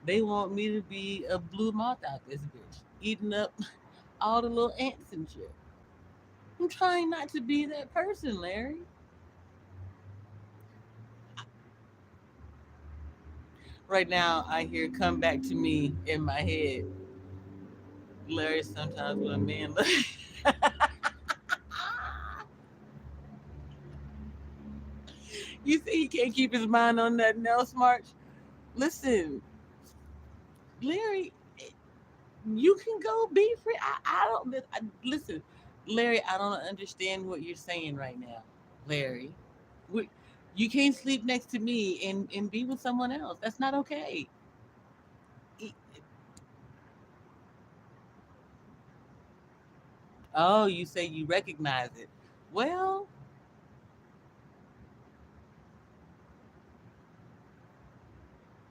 A: they want me to be a blue moth out this bitch, eating up all the little ants and shit. I'm trying not to be that person, Larry. Right now, I hear "Come Back to Me" in my head. Larry, sometimes when a man you say he can't keep his mind on that Nels March. Listen, Larry, you can go be free. I don't listen, Larry. I don't understand what you're saying right now, Larry. We, you can't sleep next to me and be with someone else. That's not okay. E- Oh, you say you recognize it. Well,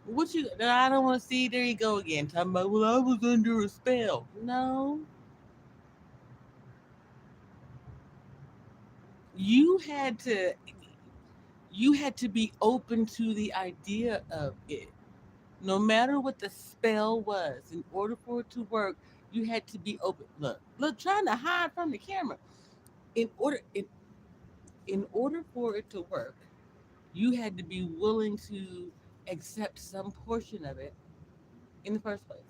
A: what you? I don't want to see. There you go again. Talking about. Well, I was under a spell. No, you had to. You had to be open to the idea of it. No matter what the spell was, in order for it to work, you had to be open. Look, trying to hide from the camera. In order, in order for it to work, you had to be willing to accept some portion of it in the first place.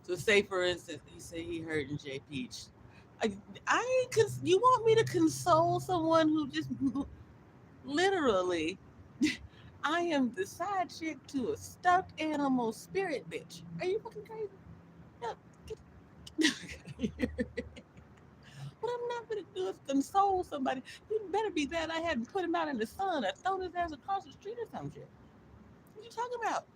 A: So, say for instance, he said he heard in J Peach. Cause you want me to console someone who just literally, I am the side chick to a stuffed animal spirit bitch. Are you fucking crazy? No, get, what I'm not gonna do is console somebody. You better be glad I hadn't put him out in the sun or thrown his ass across the street or some shit. What you talking about?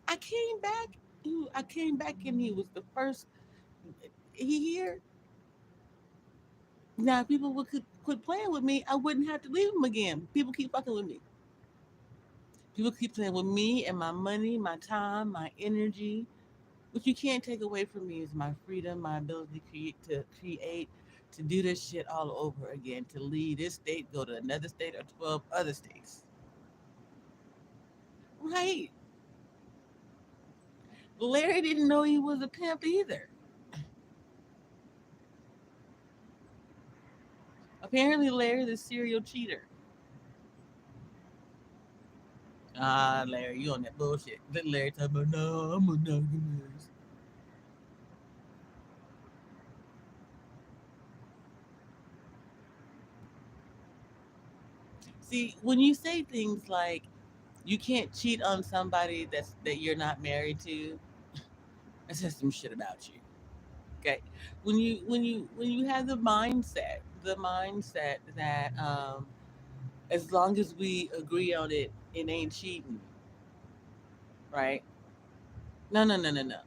A: I came back. I came back and he was the first. He here. Now, if people would quit playing with me, I wouldn't have to leave him again. People keep fucking with me. People keep playing with me and my money, my time, my energy. What you can't take away from me is my freedom, my ability to create, to do this shit all over again, to leave this state, go to another state or 12 other states. Right. Larry didn't know he was a pimp either. Apparently, Larry the serial cheater. Ah, Larry, you on that bullshit. Then Larry talking about, no, I'm monogamous. See, when you say things like you can't cheat on somebody that you're not married to, that says some shit about you. Okay. When you have the mindset that as long as we agree on it, it ain't cheating, right? No, no, no, no, no.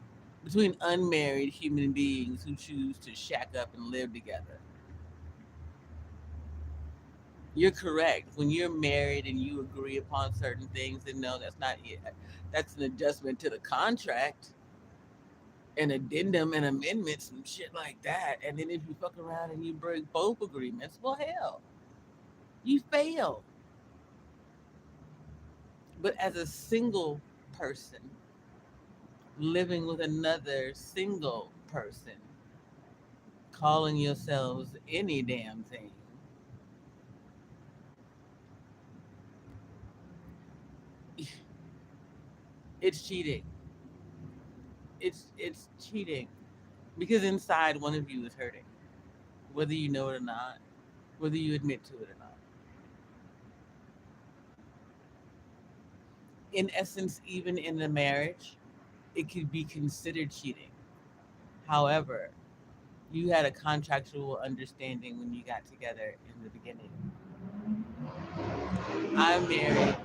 A: Between unmarried human beings who choose to shack up and live together. You're correct. When you're married and you agree upon certain things, then no, that's not it. That's an adjustment to the contract, an addendum and amendments and shit like that. And then if you fuck around and you break both agreements, well, hell, you fail. But as a single person living with another single person, calling yourselves any damn thing, it's cheating. It's cheating because inside one of you is hurting, whether you know it or not, whether you admit to it or not. In essence, even in a marriage, it could be considered cheating. However, you had a contractual understanding when you got together in the beginning. I married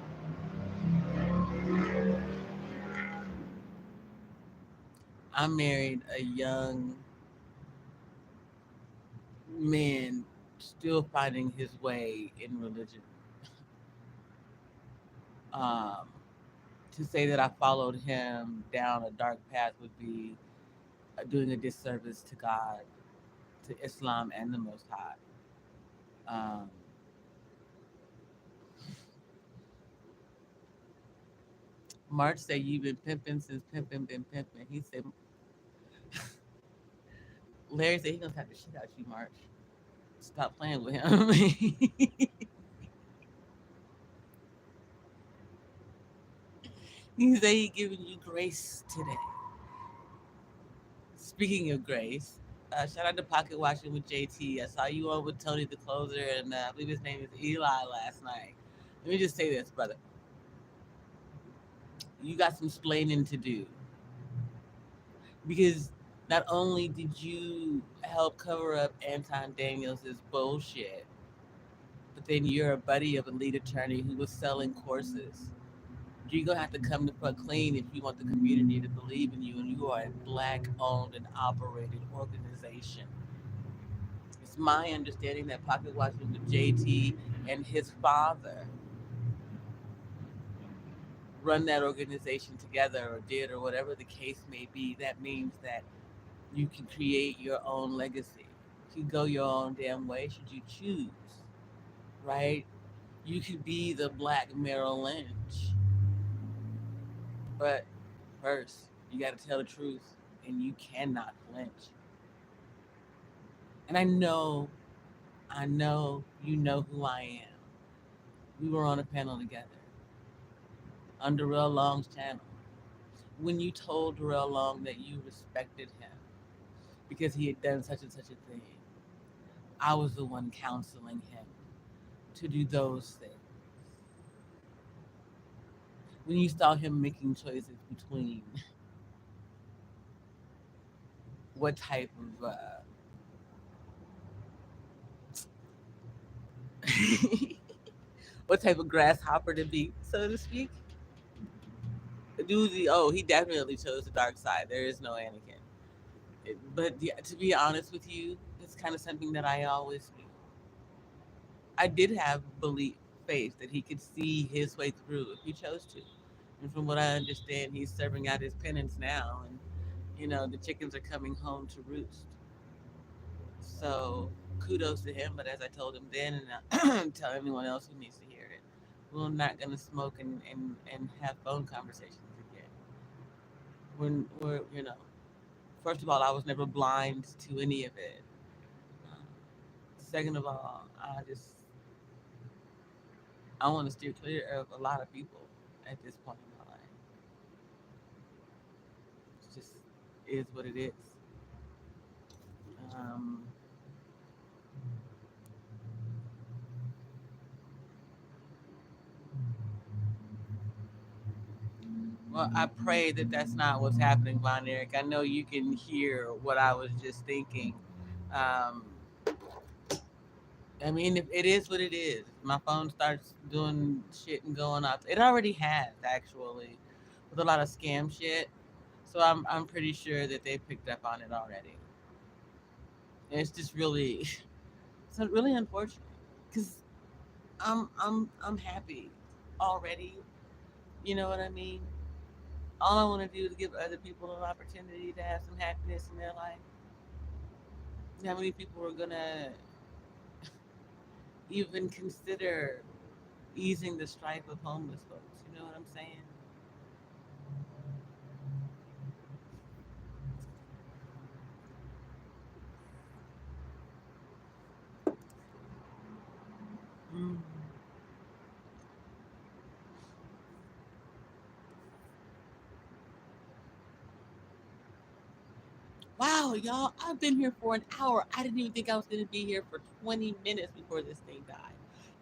A: I married a young man still finding his way in religion. Um, to say that I followed him down a dark path would be doing a disservice to God, to Islam, and the Most High. Um, March said, "You've been pimping since pimping been pimping." He said, Larry said, "He gonna tap the shit out you, March. Stop playing with him." He said he giving you grace today. Speaking of grace, shout out to Pocket Watching with JT. I saw you on with Tony the Closer, and I believe his name is Eli last night. Let me just say this, brother. You got some splaining to do because not only did you help cover up Anton Daniels' bullshit, but then you're a buddy of a lead attorney who was selling courses. You're gonna have to come to Fuck Clean if you want the community to believe in you, and you are a black owned and operated organization. It's my understanding that Pocket Watching with JT and his father run that organization together or did or whatever the case may be. That means that you can create your own legacy. You can go your own damn way should you choose, right? You could be the black Merrill Lynch. But first, you got to tell the truth and you cannot flinch. And I know you know who I am. We were on a panel together on Darrell Long's channel. When you told Darrell Long that you respected him because he had done such and such a thing, I was the one counseling him to do those things. When you saw him making choices between what type of what type of grasshopper to be, so to speak. Doozy, oh, he definitely chose the dark side. There is no Anakin. But yeah, to be honest with you, it's kind of something that I always knew. I did have belief, faith that he could see his way through if he chose to. And from what I understand, he's serving out his penance now, and the chickens are coming home to roost. So kudos to him. But as I told him then, and I tell anyone else who needs to hear it, we're not gonna smoke and have phone conversations again. We're first of all, I was never blind to any of it. Um, Second of all, I want to steer clear of a lot of people at this point in my life. It just is what it is. Um, well, I pray that that's not what's happening, Von Eric. I know you can hear what I was just thinking. Um, I mean, if it is what it is. My phone starts doing shit and going off. It already has, actually, with a lot of scam shit. So I'm pretty sure that they picked up on it already. And it's just really, it's really unfortunate because I'm happy already. You know what I mean? All I want to do is give other people an opportunity to have some happiness in their life. How many people are gonna even consider easing the strife of homeless folks? You know what I'm saying? Mm. Wow, y'all, I've been here for an hour. I didn't even think I was gonna be here for 20 minutes before this thing died,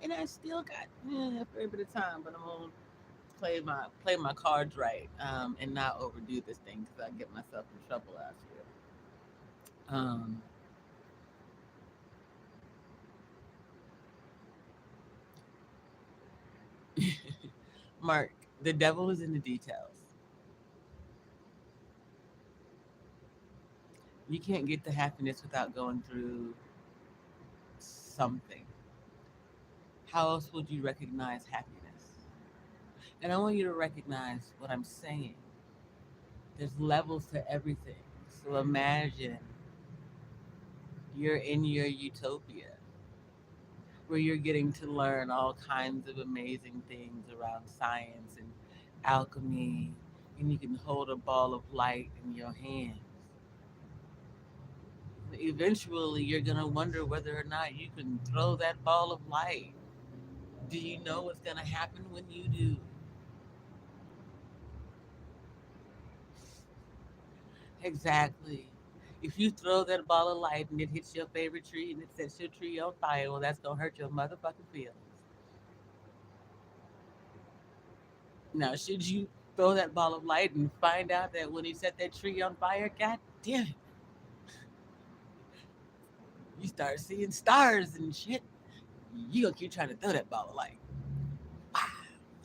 A: and I still got a fair bit of time. But I'm gonna play my cards right, and not overdo this thing because I get myself in trouble out here. Um, Mark, the devil is in the details. You can't get the happiness without going through something. How else would you recognize happiness? And I want you to recognize what I'm saying. There's levels to everything. So imagine you're in your utopia where you're getting to learn all kinds of amazing things around science and alchemy, and you can hold a ball of light in your hands. Eventually, you're going to wonder whether or not you can throw that ball of light. Do you know what's going to happen when you do? Exactly. If you throw that ball of light and it hits your favorite tree and it sets your tree on fire, well, that's going to hurt your motherfucking feelings. Now, should you throw that ball of light and find out that when he set that tree on fire, god damn it, you start seeing stars and shit, you gonna keep trying to throw that ball of light. Wow,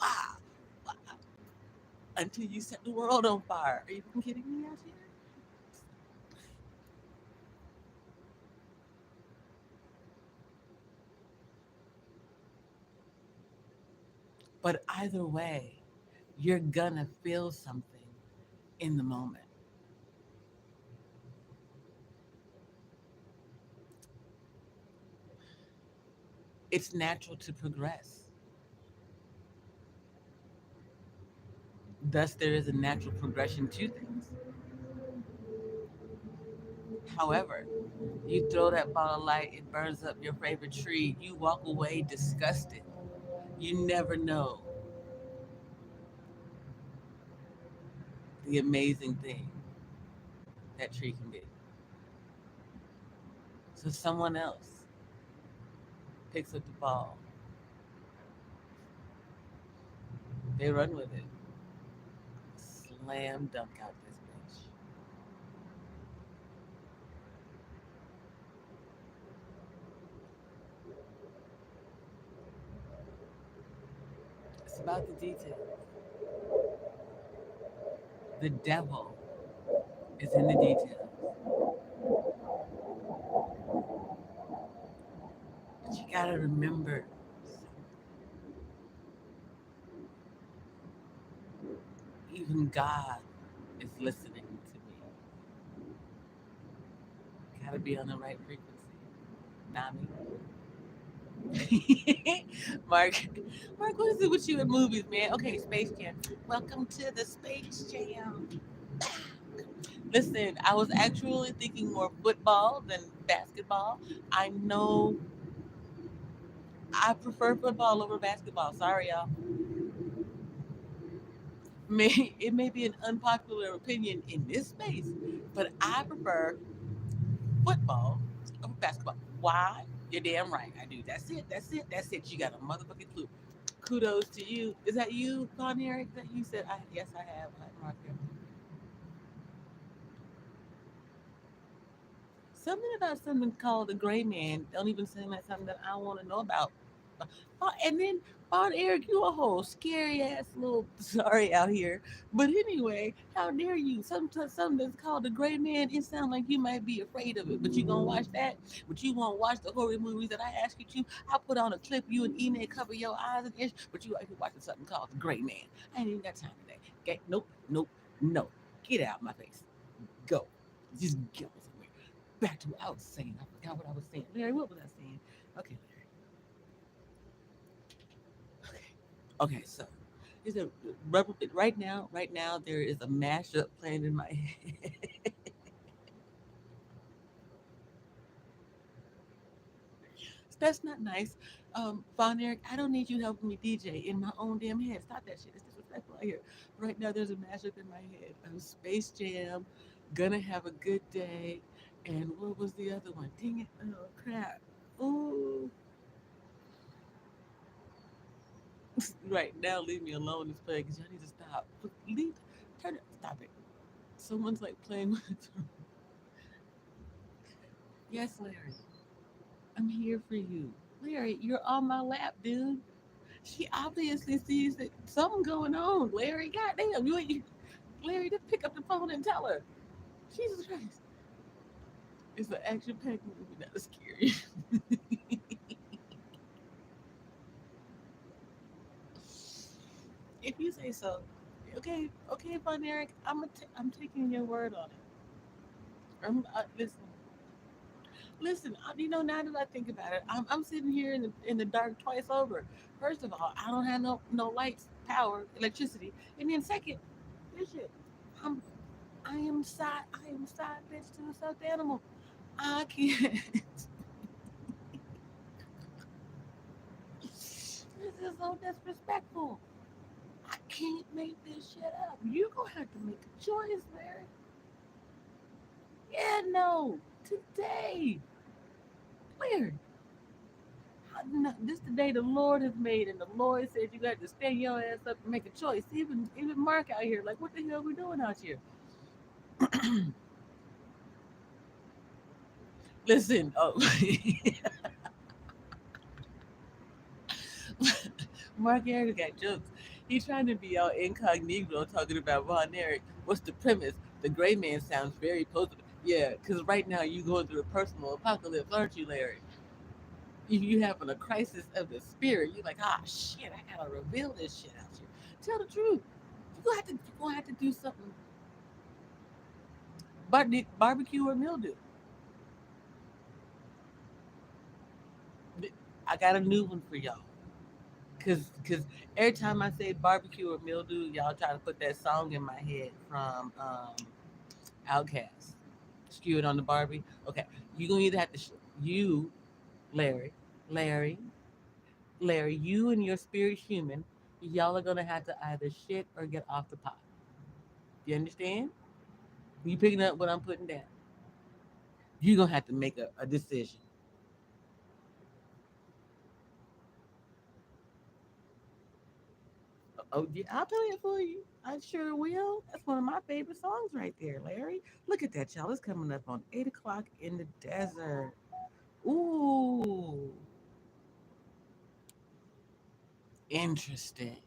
A: wow, wow, until you set the world on fire. Are you fucking kidding me out here? But either way, you're gonna feel something in the moment. It's natural to progress. Thus, there is a natural progression to things. However, you throw that ball of light, it burns up your favorite tree, you walk away disgusted. You never know the amazing thing that tree can be. So someone else picks up the ball, they run with it, slam dunk out this bitch. It's about the details. The devil is in the details. But you gotta remember, even God is listening to me. Gotta be on the right frequency. Not me. Mark, Mark, what is it with you in movies, man? Okay, Space Jam. Welcome to the Space Jam. Listen, I was actually thinking more football than basketball. I know I prefer football over basketball. Sorry, y'all. It may be an unpopular opinion in this space, but I prefer football over basketball. Why? You're damn right. I do. That's it. That's it. That's it. You got a motherfucking clue. Kudos to you. Is that you, Con Eric? That you said? Yes, I have. Something about something called the gray man don't even seem like something that I want to know about. And then Bon Eric, you a whole scary ass little sorry out here. But anyway, how dare you? Something that's called the gray man, it sounds like you might be afraid of it, but you gonna watch that? But you won't watch the horror movies that I ask you to. I put on a clip, you and Ine cover your eyes and ish, but you like to watching something called the gray man. I ain't even got time today. Okay, nope, nope, no. Get out my face. Go. Just go somewhere. Back to what I was saying. I forgot what I was saying. Larry, what was I saying? Okay, Larry. Okay. Okay, so is it right now there is a mashup playing in my head. That's not nice. Von Eric, I don't need you helping me DJ in my own damn head. Stop that shit. It's disrespectful out here. Right now there's a mashup in my head of Space Jam, Gonna Have a Good Day, and what was the other one? Dang it. Oh crap. Ooh. Right now, leave me alone. It's playing because y'all need to stop. Leave, turn it, stop it. Someone's like playing with it. Yes, Larry, I'm here for you. Larry, you're on my lap, dude. She obviously sees that something going on. Larry, goddamn, Larry, just pick up the phone and tell her. Jesus Christ. It's an action-packed movie, not a scary. If you say so. Okay, okay, Von Eric, I'm taking your word on it. Listen. Now that I think about it, I'm sitting here in the dark twice over. First of all, I don't have no lights, power, electricity, and then second, this shit, I'm I am side bitch to a stuffed animal. I can't. This is so disrespectful. I can't make this shit up. You gonna have to make a choice, Larry. Yeah, no, today, Larry. No, this the day the Lord has made, and the Lord said you got to stand your ass up and make a choice. Even Mark out here, like, what the hell are we doing out here? Listen, oh, Mark Eric got jokes. He's trying to be all incognito talking about Von Eric. What's the premise? The gray man sounds very positive. Yeah, because right now you going through a personal apocalypse, aren't you, Larry? You having a crisis of the spirit. You're like, ah, shit, I gotta reveal this shit out here. Tell the truth. You're gonna have to do something. Barbecue or mildew. I got a new one for y'all. Cause every time I say barbecue or mildew, y'all try to put that song in my head from Outcast. Skew it on the Barbie. Okay, you gonna either have to you, Larry, Larry, Larry, you and your spirit human, y'all are gonna have to either shit or get off the pot. You understand? You picking up what I'm putting down? You're gonna have to make a decision. Oh, yeah, I'll play it for you. I sure will. That's one of my favorite songs right there, Larry. Look at that, y'all. It's coming up on 8 o'clock in the desert. Ooh, interesting.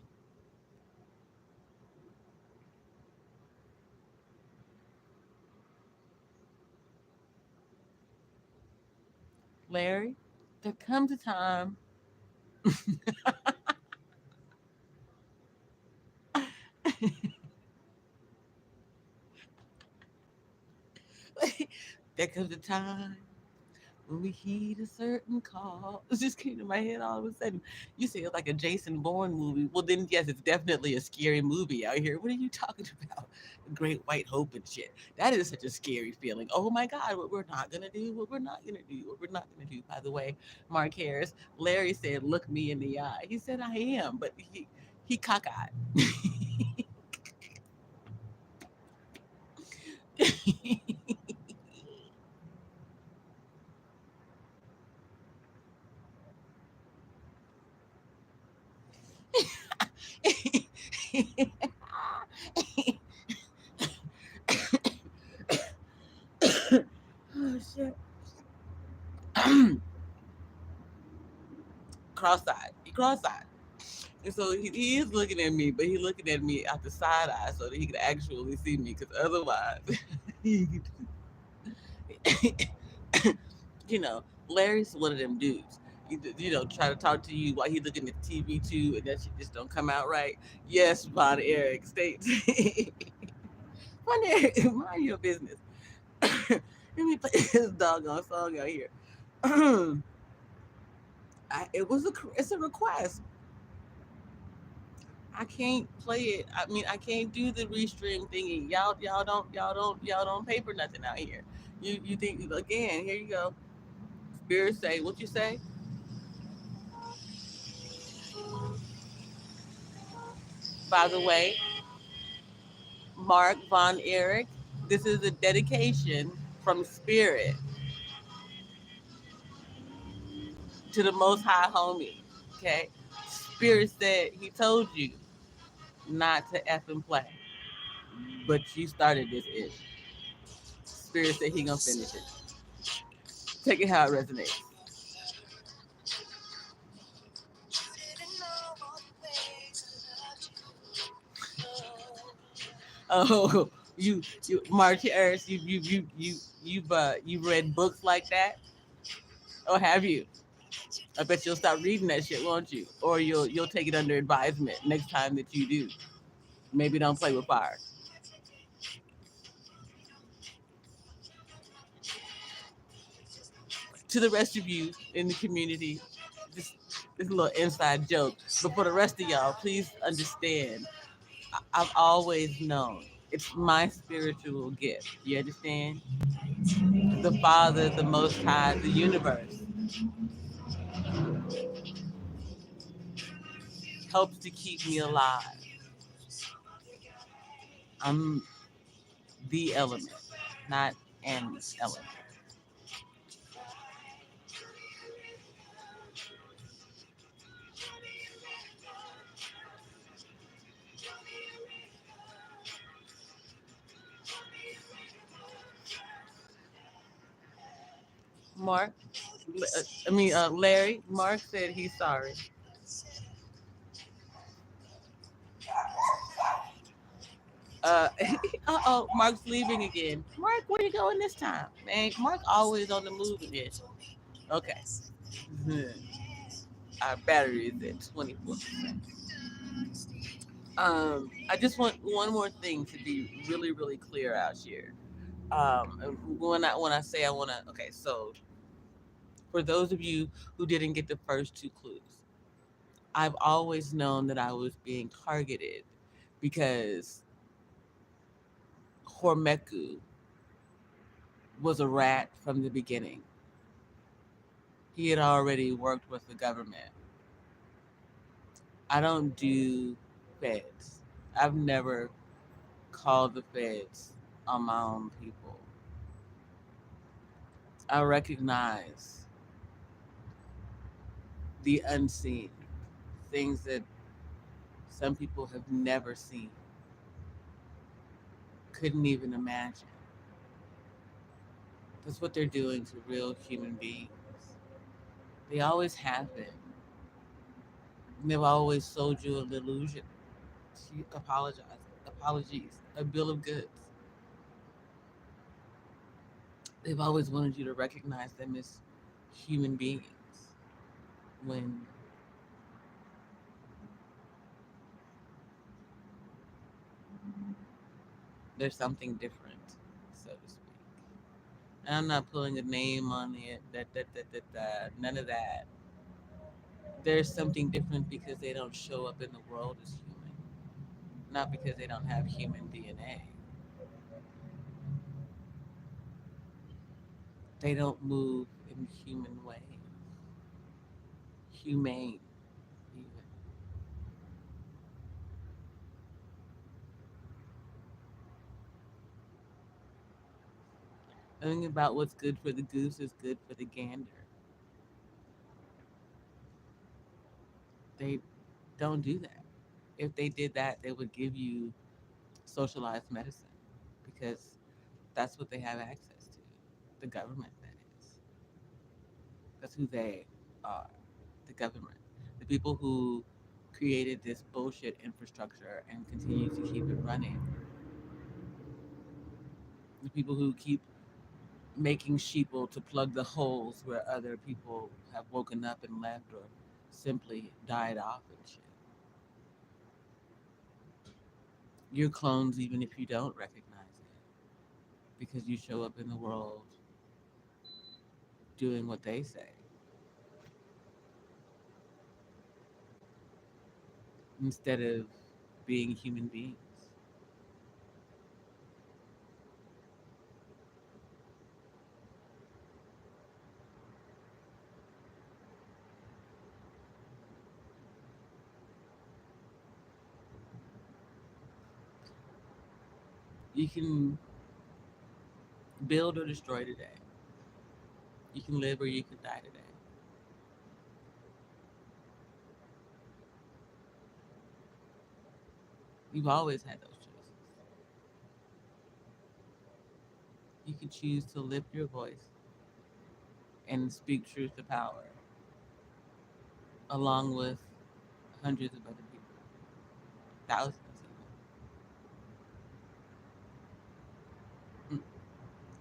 A: Larry, there comes a time. There comes a time when we heed a certain call. It just came to my head all of a sudden. You say it's like a Jason Bourne movie. Well, then, yes, it's definitely a scary movie out here. What are you talking about? Great White Hope and shit. That is such a scary feeling. Oh my God, what we're not going to do, what we're not going to do, what we're not going to do. By the way, Mark Harris, Larry said, look me in the eye. He said, I am, but he cockeyed. Oh shit. Cross-eyed. He cross-eyed. And so he is looking at me, but he looking at me out the side eye so that he could actually see me. Because otherwise, Larry's one of them dudes. Try to talk to you while he's looking at the TV too, and that shit just don't come out right. Yes, Von Eric states. Von Eric, mind your business. Let me play this doggone song out here. It's a request. I can't play it. I mean, I can't do the restream thingy. Y'all don't pay for nothing out here. You think again? Here you go. Spirit say what you say. By the way, Mark Von Erich, this is a dedication from Spirit to the Most High Homie. Okay, Spirit said he told you not to f and play, but you started this ish. Spirit said he gonna finish it. Take it how it resonates. Oh, Matriarch, you've read books like that, or have you? I bet you'll stop reading that shit, won't you? Or you'll take it under advisement next time that you do. Maybe don't play with fire. To the rest of you in the community, this little inside joke. But for the rest of y'all, please understand. I've always known it's my spiritual gift. You understand? The Father, the Most High, the universe helps to keep me alive. I'm the element, not an element. Mark, Larry, Mark said he's sorry. Uh, oh, Mark's leaving again. Mark, where you going this time? Man, Mark always on the move again. Okay. Our battery is at 24%. I just want one more thing to be really, really clear out here. When I say I want to, okay, so for those of you who didn't get the first two clues, I've always known that I was being targeted because Hormeku was a rat from the beginning. He had already worked with the government. I don't do feds. I've never called the feds on my own people. I recognize the unseen, things that some people have never seen, couldn't even imagine. That's what they're doing to real human beings. They always have been. And they've always sold you an illusion. Apologies, a bill of goods. They've always wanted you to recognize them as human beings when there's something different, so to speak. And I'm not pulling a name on it, none of that. There's something different because they don't show up in the world as human, not because they don't have human DNA. They don't move in human ways, humane, even. Thinking about what's good for the goose is good for the gander. They don't do that. If they did that, they would give you socialized medicine because that's what they have access to. The government, that is. That's who they are. The government. The people who created this bullshit infrastructure and continue to keep it running. The people who keep making sheeple to plug the holes where other people have woken up and left or simply died off and shit. You're clones even if you don't recognize it because you show up in the world doing what they say instead of being human beings. You can build or destroy today. You can live or you can die today. You've always had those choices. You can choose to lift your voice and speak truth to power along with hundreds of other people, thousands even.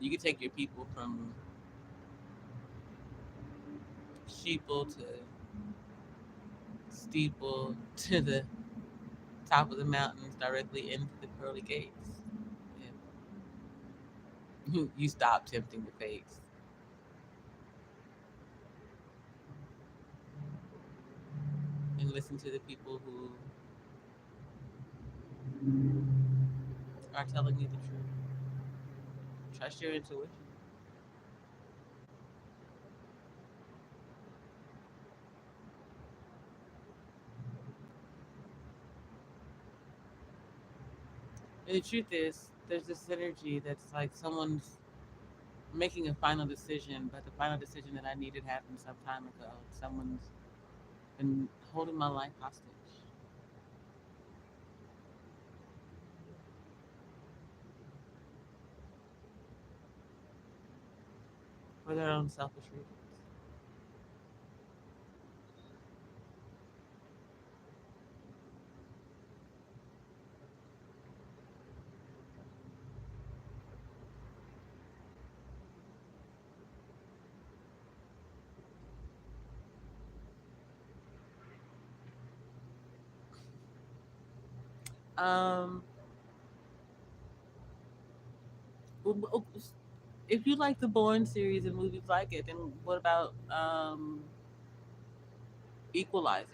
A: You can take your people from sheeple to steeple to the top of the mountains directly into the pearly gates. Yeah. You stop tempting the fates and listen to the people who are telling you the truth. Trust your intuition. And the truth is, there's this energy that's like someone's making a final decision, but the final decision that I needed happened some time ago. Someone's been holding my life hostage for their own selfish reasons. Um, if you like the Bourne series and movies like it, then what about Equalizer?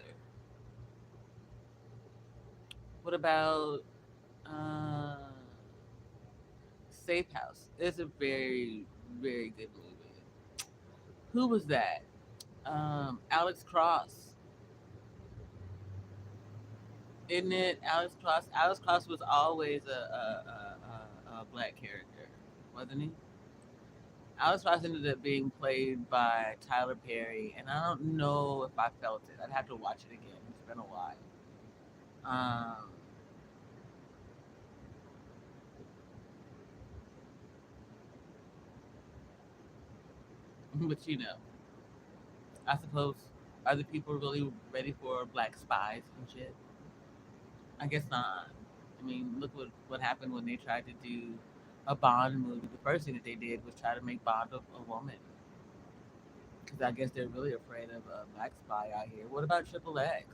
A: What about uh, Safe House? It's a very, very good movie. Who was that? Alex Cross, isn't it? Alex Cross. Alex Cross was always a black character, wasn't he? Alex Cross ended up being played by Tyler Perry, and I don't know if I felt it. I'd have to watch it again. It's been a while. Um, but I suppose are the people really ready for black spies and shit? I guess not. I mean, look what happened when they tried to do a Bond movie. The first thing that they did was try to make Bond a woman, because I guess they're really afraid of a black spy out here. What about Triple X?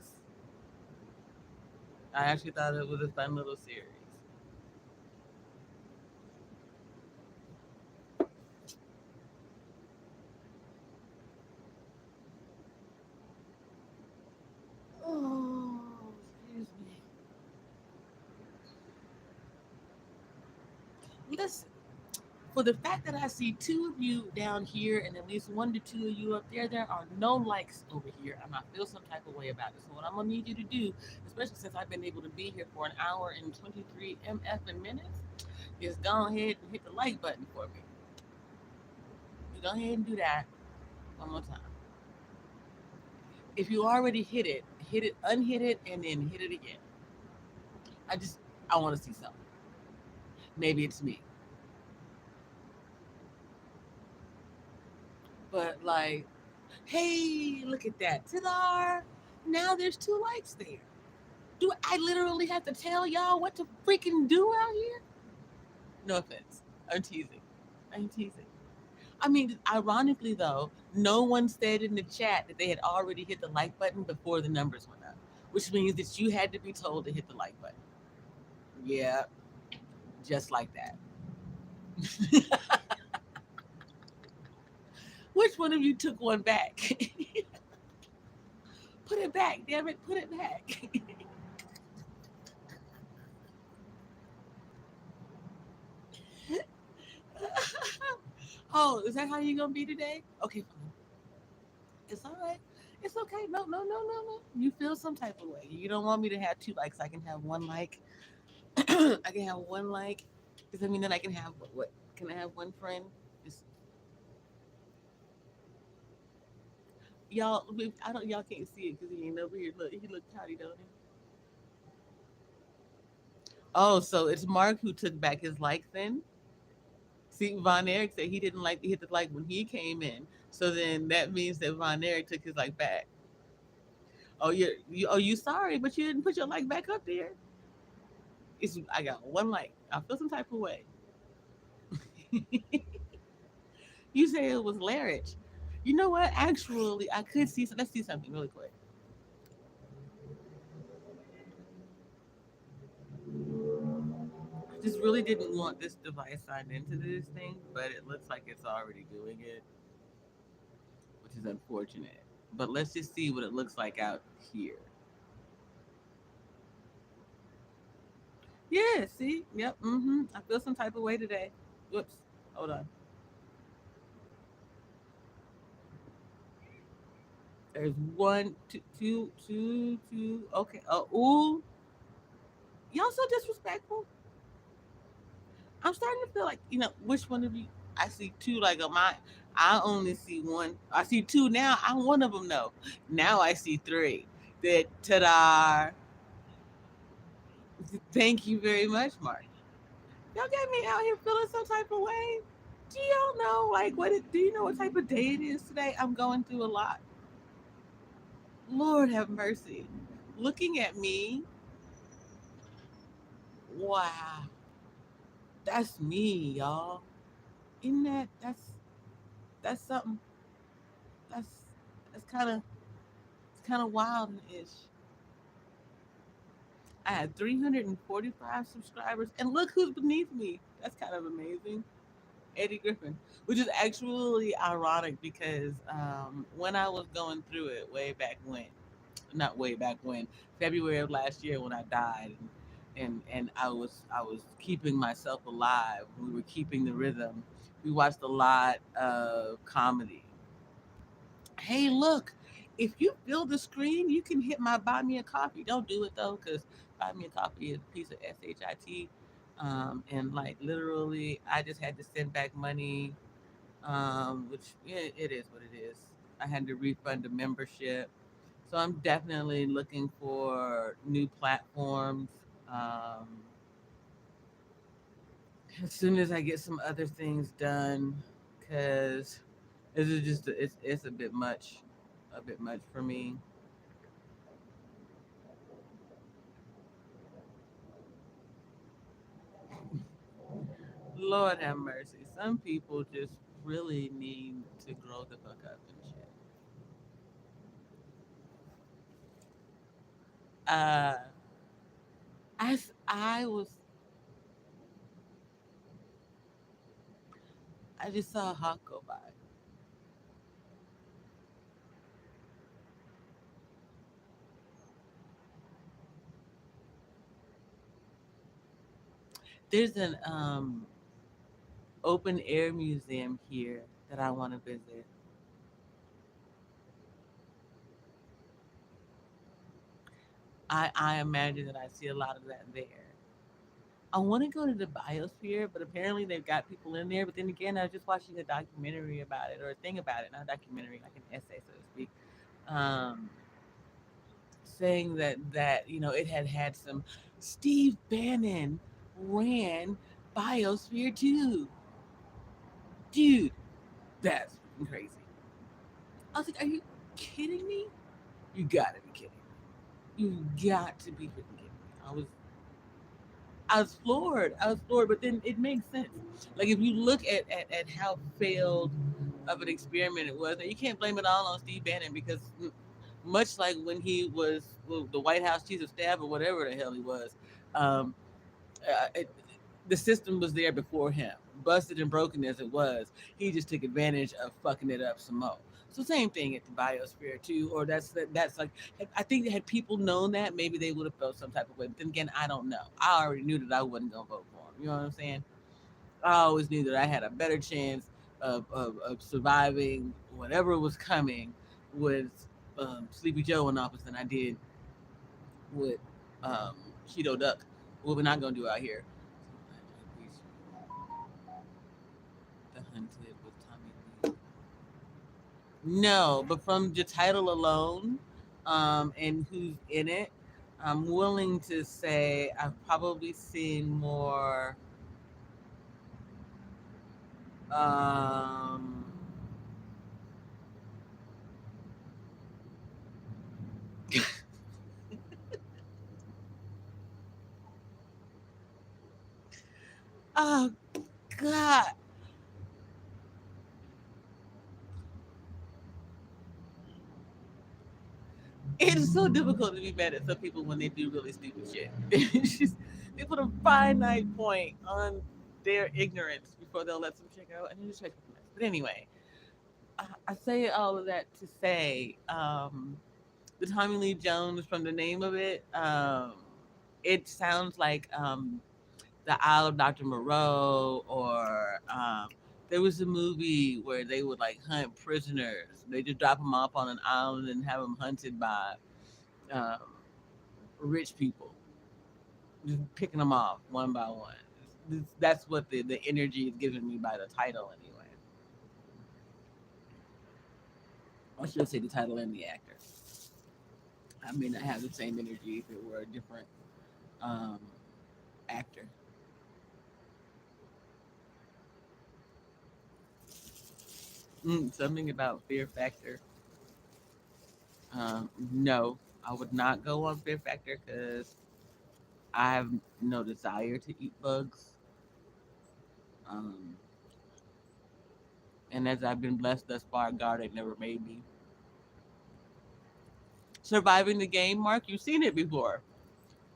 A: I actually thought it was a fun little series. Oh, excuse me. Listen, for the fact that I see two of you down here and at least one to two of you up there, there are no likes over here. And I feel some type of way about it. So what I'm gonna need you to do, especially since I've been able to be here for an hour and 23 MF minutes, is go ahead and hit the like button for me. Go ahead and do that one more time. If you already hit it, unhit it, and then hit it again. I just I want to see something. Maybe it's me, but like, hey, look at that, ta-da! Now there's two likes there. Do I literally have to tell y'all what to freaking do out here? No offense, I'm teasing. I'm teasing. I mean, ironically though, no one said in the chat that they had already hit the like button before the numbers went up, which means that you had to be told to hit the like button. Yeah, just like that. Which one of you took one back? Put it back, damn it, put it back. Oh, is that how you gonna be today? Okay, fine. It's all right. It's okay. No, no, no, no, no. You feel some type of way. You don't want me to have two likes. I can have one like. I can have one like. Does that mean that I can have what? Can I have one friend? Just, y'all, I don't. Y'all can't see it because he ain't over here. Look, he look pouty, don't he? Oh, so it's Mark who took back his like then. See, Von Erich said he didn't like to hit the like when he came in. So then that means that Von Erich took his like back. Oh, you sorry, but you didn't put your like back up there. I got one like. I feel some type of way. You say it was Larich. You know what? Actually, I could see. So let's see something really quick. I just really didn't want this device signed into this thing, but it looks like it's already doing it, which is unfortunate. But let's just see what it looks like out here. Yeah, see? Yep, I feel some type of way today. Whoops. Hold on. There's one, two, two, two, two. Okay. Ooh. Y'all so disrespectful. I'm starting to feel like, which one of you? I see two like a mine. I only see one. I see two now. I'm one of them, though. Now I see three. That, ta da. Thank you very much, Mark. Y'all got me out here feeling some type of way. Do y'all know, like, do you know what type of day it is today? I'm going through a lot. Lord have mercy. Looking at me, wow, that's me, y'all. Isn't that's something? That's that's kind of it's kind of wild-ish. I had 345 subscribers, and look who's beneath me. That's kind of amazing. Eddie Griffin, which is actually ironic because when I was going through it way back when, not way back when, February of last year when I died, and I was keeping myself alive. We were keeping the rhythm. We watched a lot of comedy. Hey, look, if you fill the screen, you can hit my buy me a coffee. Don't do it though, because buy me a coffee is a piece of shit. And like literally, I just had to send back money, which yeah, it is what it is. I had to refund the membership, so I'm definitely looking for new platforms. Um, as soon as I get some other things done, because this is just it's a bit much for me. Lord have mercy. Some people just really need to grow the fuck up and shit. Uh, I was, I just saw a hawk go by. There's an open air museum here that I want to visit. I imagine that I see a lot of that there. I want to go to the biosphere, but apparently they've got people in there. But then again, I was just watching a documentary about it, or a thing about it, not a documentary, like an essay, so to speak. Um, Saying that it had had some. Steve Bannon ran Biosphere 2. Dude, that's crazy. I was like, are you kidding me? You gotta be kidding me. You got to be freaking kidding me. I was floored. I was floored, but then it makes sense. Like if you look at how failed of an experiment it was, and you can't blame it all on Steve Bannon because much like when he was the White House chief of staff or whatever the hell he was, um, it, the system was there before him, busted and broken as it was. He just took advantage of fucking it up some more. So same thing at the biosphere too, or that's like I think that had people known that, maybe they would have felt some type of way. But then again, I don't know. I already knew that I wasn't gonna vote for him. You know what I'm saying? I always knew that I had a better chance of surviving whatever was coming with Sleepy Joe in office than I did with um, Cheeto Duck. What we're not gonna do out here. The Hunted with Tommy Lee. No, but from the title alone, and who's in it, I'm willing to say I've probably seen more. Um, oh God, it's so difficult to be mad at some people when they do really stupid shit. It's just, they put a finite point on their ignorance before they'll let some shit go, and you just make a mess. But anyway, I say all of that to say, the Tommy Lee Jones from the name of it, it sounds like the Isle of Dr. Moreau, or there was a movie where they would like hunt prisoners. They just drop them off on an island and have them hunted by um, rich people, just picking them off one by one. That's what the energy is giving me by the title, anyway. I should say the title and the actor. I may not have the same energy if it were a different um, actor. Something about Fear Factor. No, I would not go on Fear Factor because I have no desire to eat bugs. Um, and as I've been blessed thus far, God had never made me. Surviving the game, Mark, you've seen it before.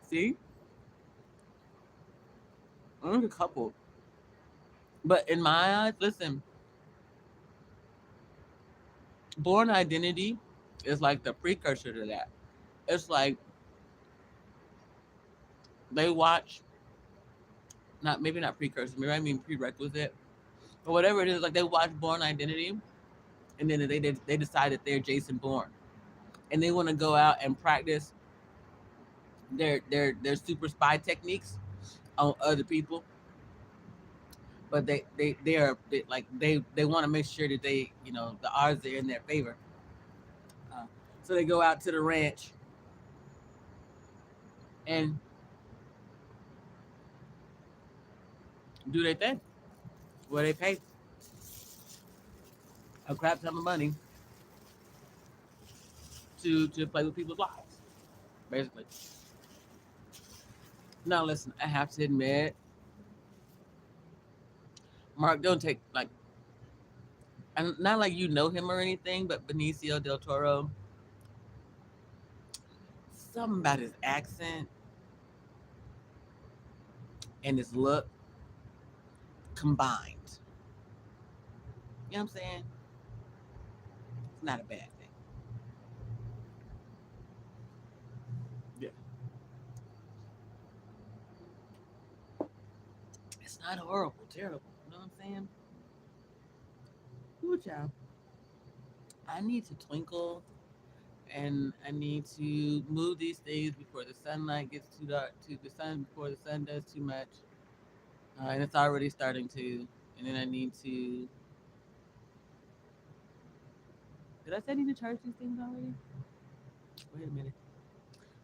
A: See? There's a couple. But in my eyes, listen, Born Identity is like the precursor to that. It's like they watch, not maybe not precursor, maybe I mean prerequisite, but whatever it is, like they watch Born Identity, and then they decide that they're Jason Bourne, and they want to go out and practice their super spy techniques on other people, but they want to make sure that the odds are in their favor. So they go out to the ranch and do their thing, where they pay a crap ton of money to play with people's lives, basically. Now listen, I have to admit, Mark, don't take like, and not like you know him or anything, but Benicio del Toro, something about his accent and his look combined. You know what I'm saying? It's not a bad thing. Yeah. It's not horrible, terrible. You know what I'm saying? Ooh, child. I need to twinkle, and I need to move these things before the sunlight gets too dark, to the sun before the sun does too much. And it's already starting to. And then I need to. Did I say I need to charge these things already? Wait a minute.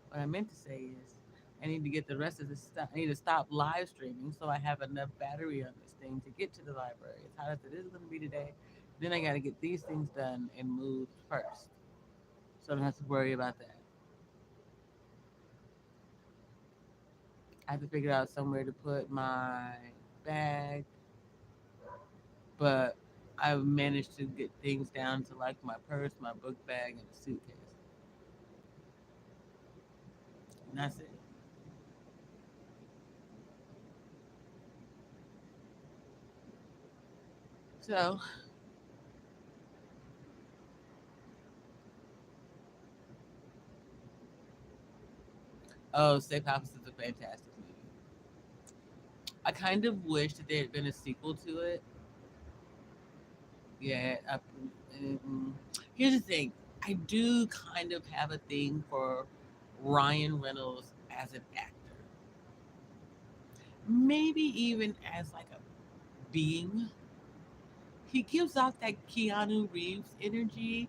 A: What I meant to say is I need to get the rest of this stuff. I need to stop live streaming so I have enough battery on this thing to get to the library. As hot as it is going to be today, then I got to get these things done and moved first. So I don't have to worry about that. I have to figure out somewhere to put my bag, but I've managed to get things down to like my purse, my book bag, and a suitcase. And that's it. So, oh, Safe House is a fantastic movie. I kind of wish that there had been a sequel to it. Yeah. Mm, Here's the thing. I do kind of have a thing for Ryan Reynolds as an actor. Maybe even as like a being. He gives off that Keanu Reeves energy.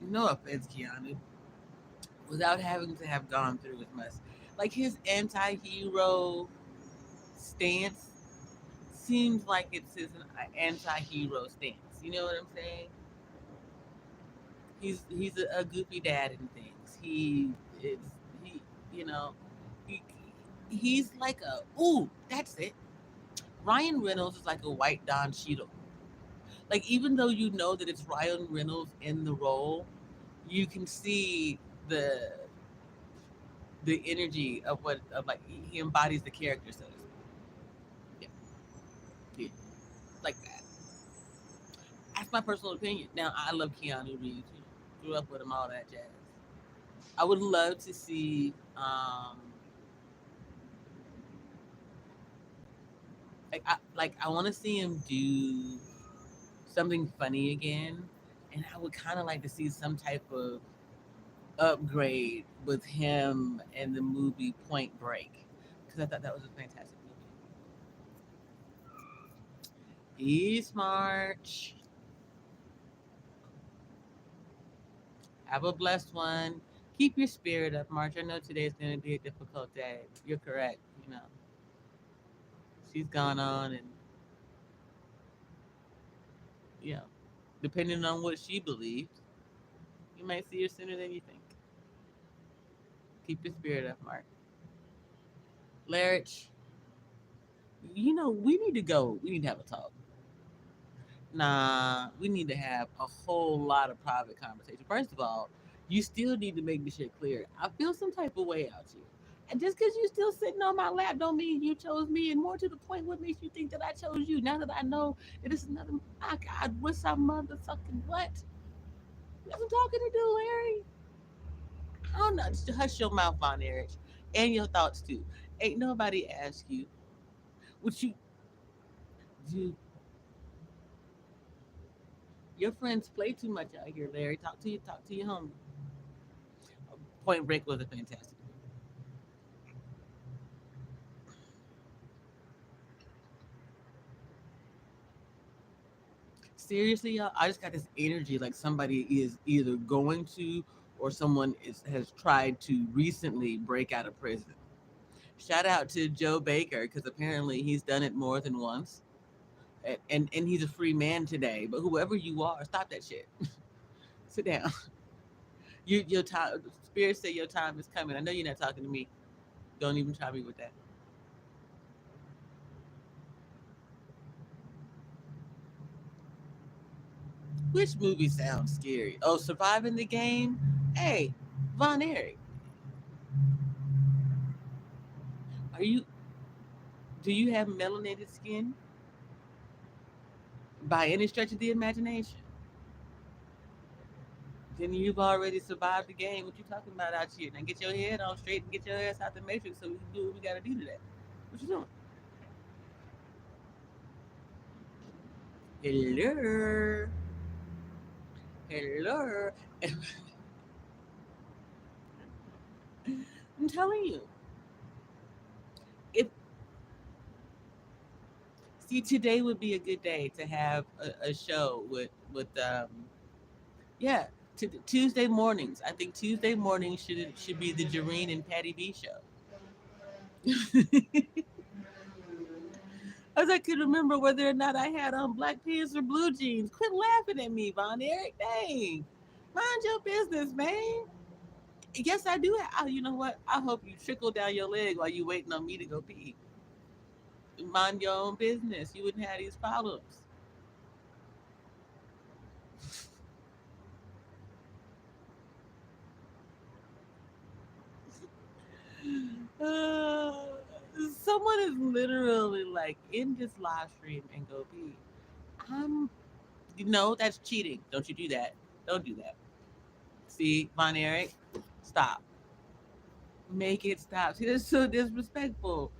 A: No offense, Keanu, without having to have gone through as much. Like his anti-hero stance seems like it's his anti-hero stance. You know what I'm saying? He's a goofy dad and things. Is he you know he he's like a that's it. Ryan Reynolds is like a white Don Cheadle. Like even though you know that it's Ryan Reynolds in the role, you can see. the the energy of what of like he embodies the character, so to speak. Yeah, yeah, like that. That's my personal opinion. Now I love Keanu Reeves. Grew up with him, all that jazz. I would love to see I want to see him do something funny again, and I would kind of like to see some type of upgrade with him and the movie Point Break because I thought that was a fantastic movie. He's March. Have a blessed one. Keep your spirit up, March. I know today's going to be a difficult day. You're correct. You know, she's gone on, and you know, depending on what she believes, you might see her sooner than you think. Keep your spirit up, Mark. Larich, you know, we need to go. We need to have a talk. Nah, we need to have a whole lot of private conversation. First of all, you still need to make this shit clear. I feel some type of way out here. And just because you still sitting on my lap don't mean you chose me. And more to the point, what makes you think that I chose you? Now that I know that it's another, my God, what's our mother sucking what? You have some talking to do, Larry. I don't know. Just hush your mouth on Eric. And your thoughts too. Ain't nobody ask you what you do. Your friends play too much out here, Larry. Talk to your homie. Point Break was a fantastic movie. Seriously, y'all, I just got this energy like somebody is either going to or someone has tried to recently break out of prison. Shout out to Joe Baker because apparently he's done it more than once. And he's a free man today. But whoever you are, stop that shit. Sit down. Your time. Spirit say your time is coming. I know you're not talking to me. Don't even try me with that. Which movie sounds scary? Oh, Surviving the Game. Hey, Von Erich, are you? Do you have melanated skin by any stretch of the imagination? Then you've already survived the game. What you talking about out here? Now get your head on straight and get your ass out the matrix so we can do what we gotta do today. What you doing? Hello, hello. I'm telling you, if see today would be a good day to have a show with yeah Tuesday mornings. I think Tuesday mornings should be the Jareen and Patty B show. As I could remember whether or not I had on black pants or blue jeans. Quit laughing at me, Von Eric. Dang. Mind your business, man. Yes, I do. You know what? I hope you trickle down your leg while you waiting on me to go pee. Mind your own business. You wouldn't have these problems. Uh, someone is literally like in this live stream and go pee. I'm, that's cheating. Don't you do that. Don't do that. See, Von Eric, stop. Make it stop. See, that's so disrespectful.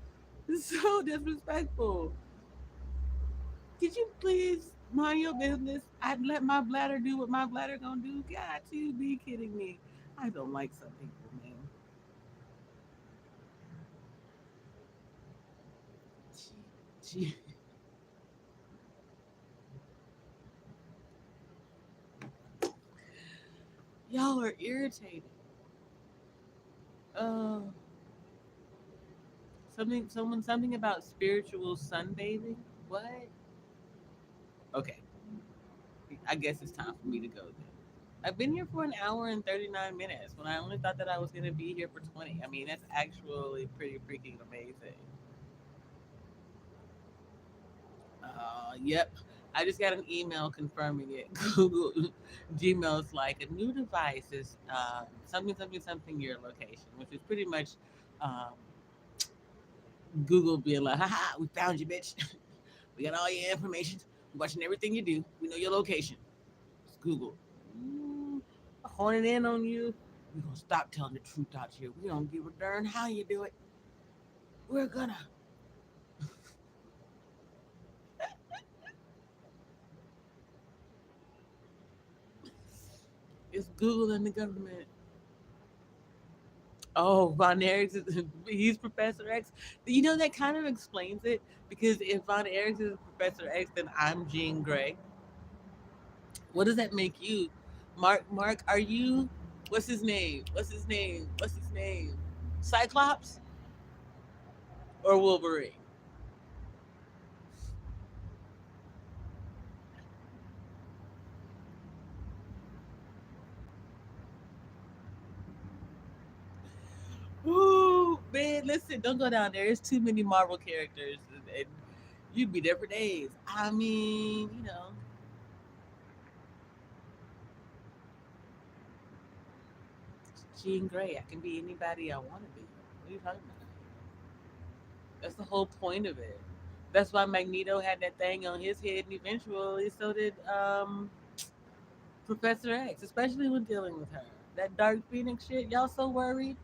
A: It's so disrespectful. Could you please mind your business? I'd let my bladder do what my bladder gonna do. Got to be kidding me. I don't like some people, man. Gee, y'all are irritating. Oh, something about spiritual sunbathing. What? Okay, I guess it's time for me to go then. I've been here for an hour and 39 minutes when I only thought that I was going to be here for 20. I mean, that's actually pretty freaking amazing. Yep. I just got an email confirming it. Google Gmail's like a new device is something something something your location, which is pretty much um, Google being like, haha, we found you, bitch. We got all your information. We're watching everything you do. We know your location. It's Google. Mm, honing in on you. We're gonna stop telling the truth out here. We don't give a darn how you do it. We're gonna. It's Google and the government. Oh, Von Erichs is he's Professor X. You know that kind of explains it because if Von Erichs is Professor X, then I'm Jean Grey. What does that make you? Mark, are you what's his name? What's his name? What's his name? Cyclops or Wolverine? Woo, man, listen, don't go down there. There's too many Marvel characters and you'd be there for days. I mean, Jean Grey. I can be anybody I want to be. What are you talking about? That's the whole point of it. That's why Magneto had that thing on his head, and eventually so did Professor X, especially when dealing with her. That Dark Phoenix shit, y'all so worried.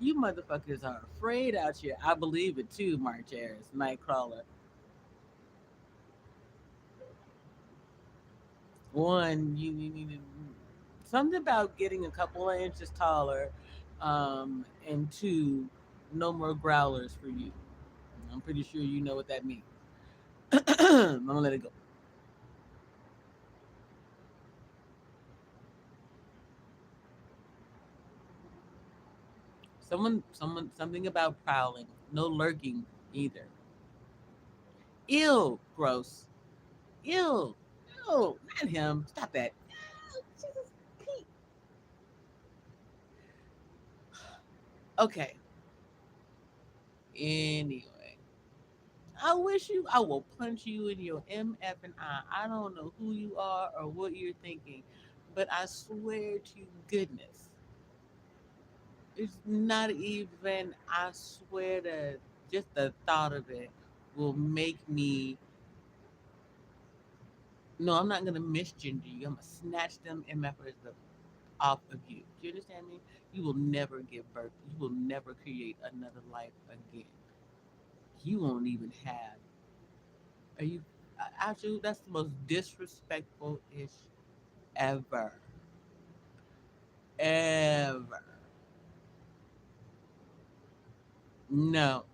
A: You motherfuckers are afraid out here. I believe it too, March Harris, Nightcrawler. One, you need to, something about getting a couple of inches taller, and two, no more growlers for you. I'm pretty sure you know what that means. I'm gonna let it go. Something about prowling. No lurking either. Ew, gross. Ew, ew, not him. Stop that. Ew, Jesus, Pete. Okay. Anyway, I wish you. I will punch you in your MF and I don't know who you are or what you're thinking, but I swear to goodness, it's not even. I swear to just the thought of it will make me. No, I'm not gonna misgender you. I'm gonna snatch them MFers off of you. Do you understand me? You will never give birth. You will never create another life again. You won't even have. Are you? Actually, that's the most disrespectful ish ever, ever. No,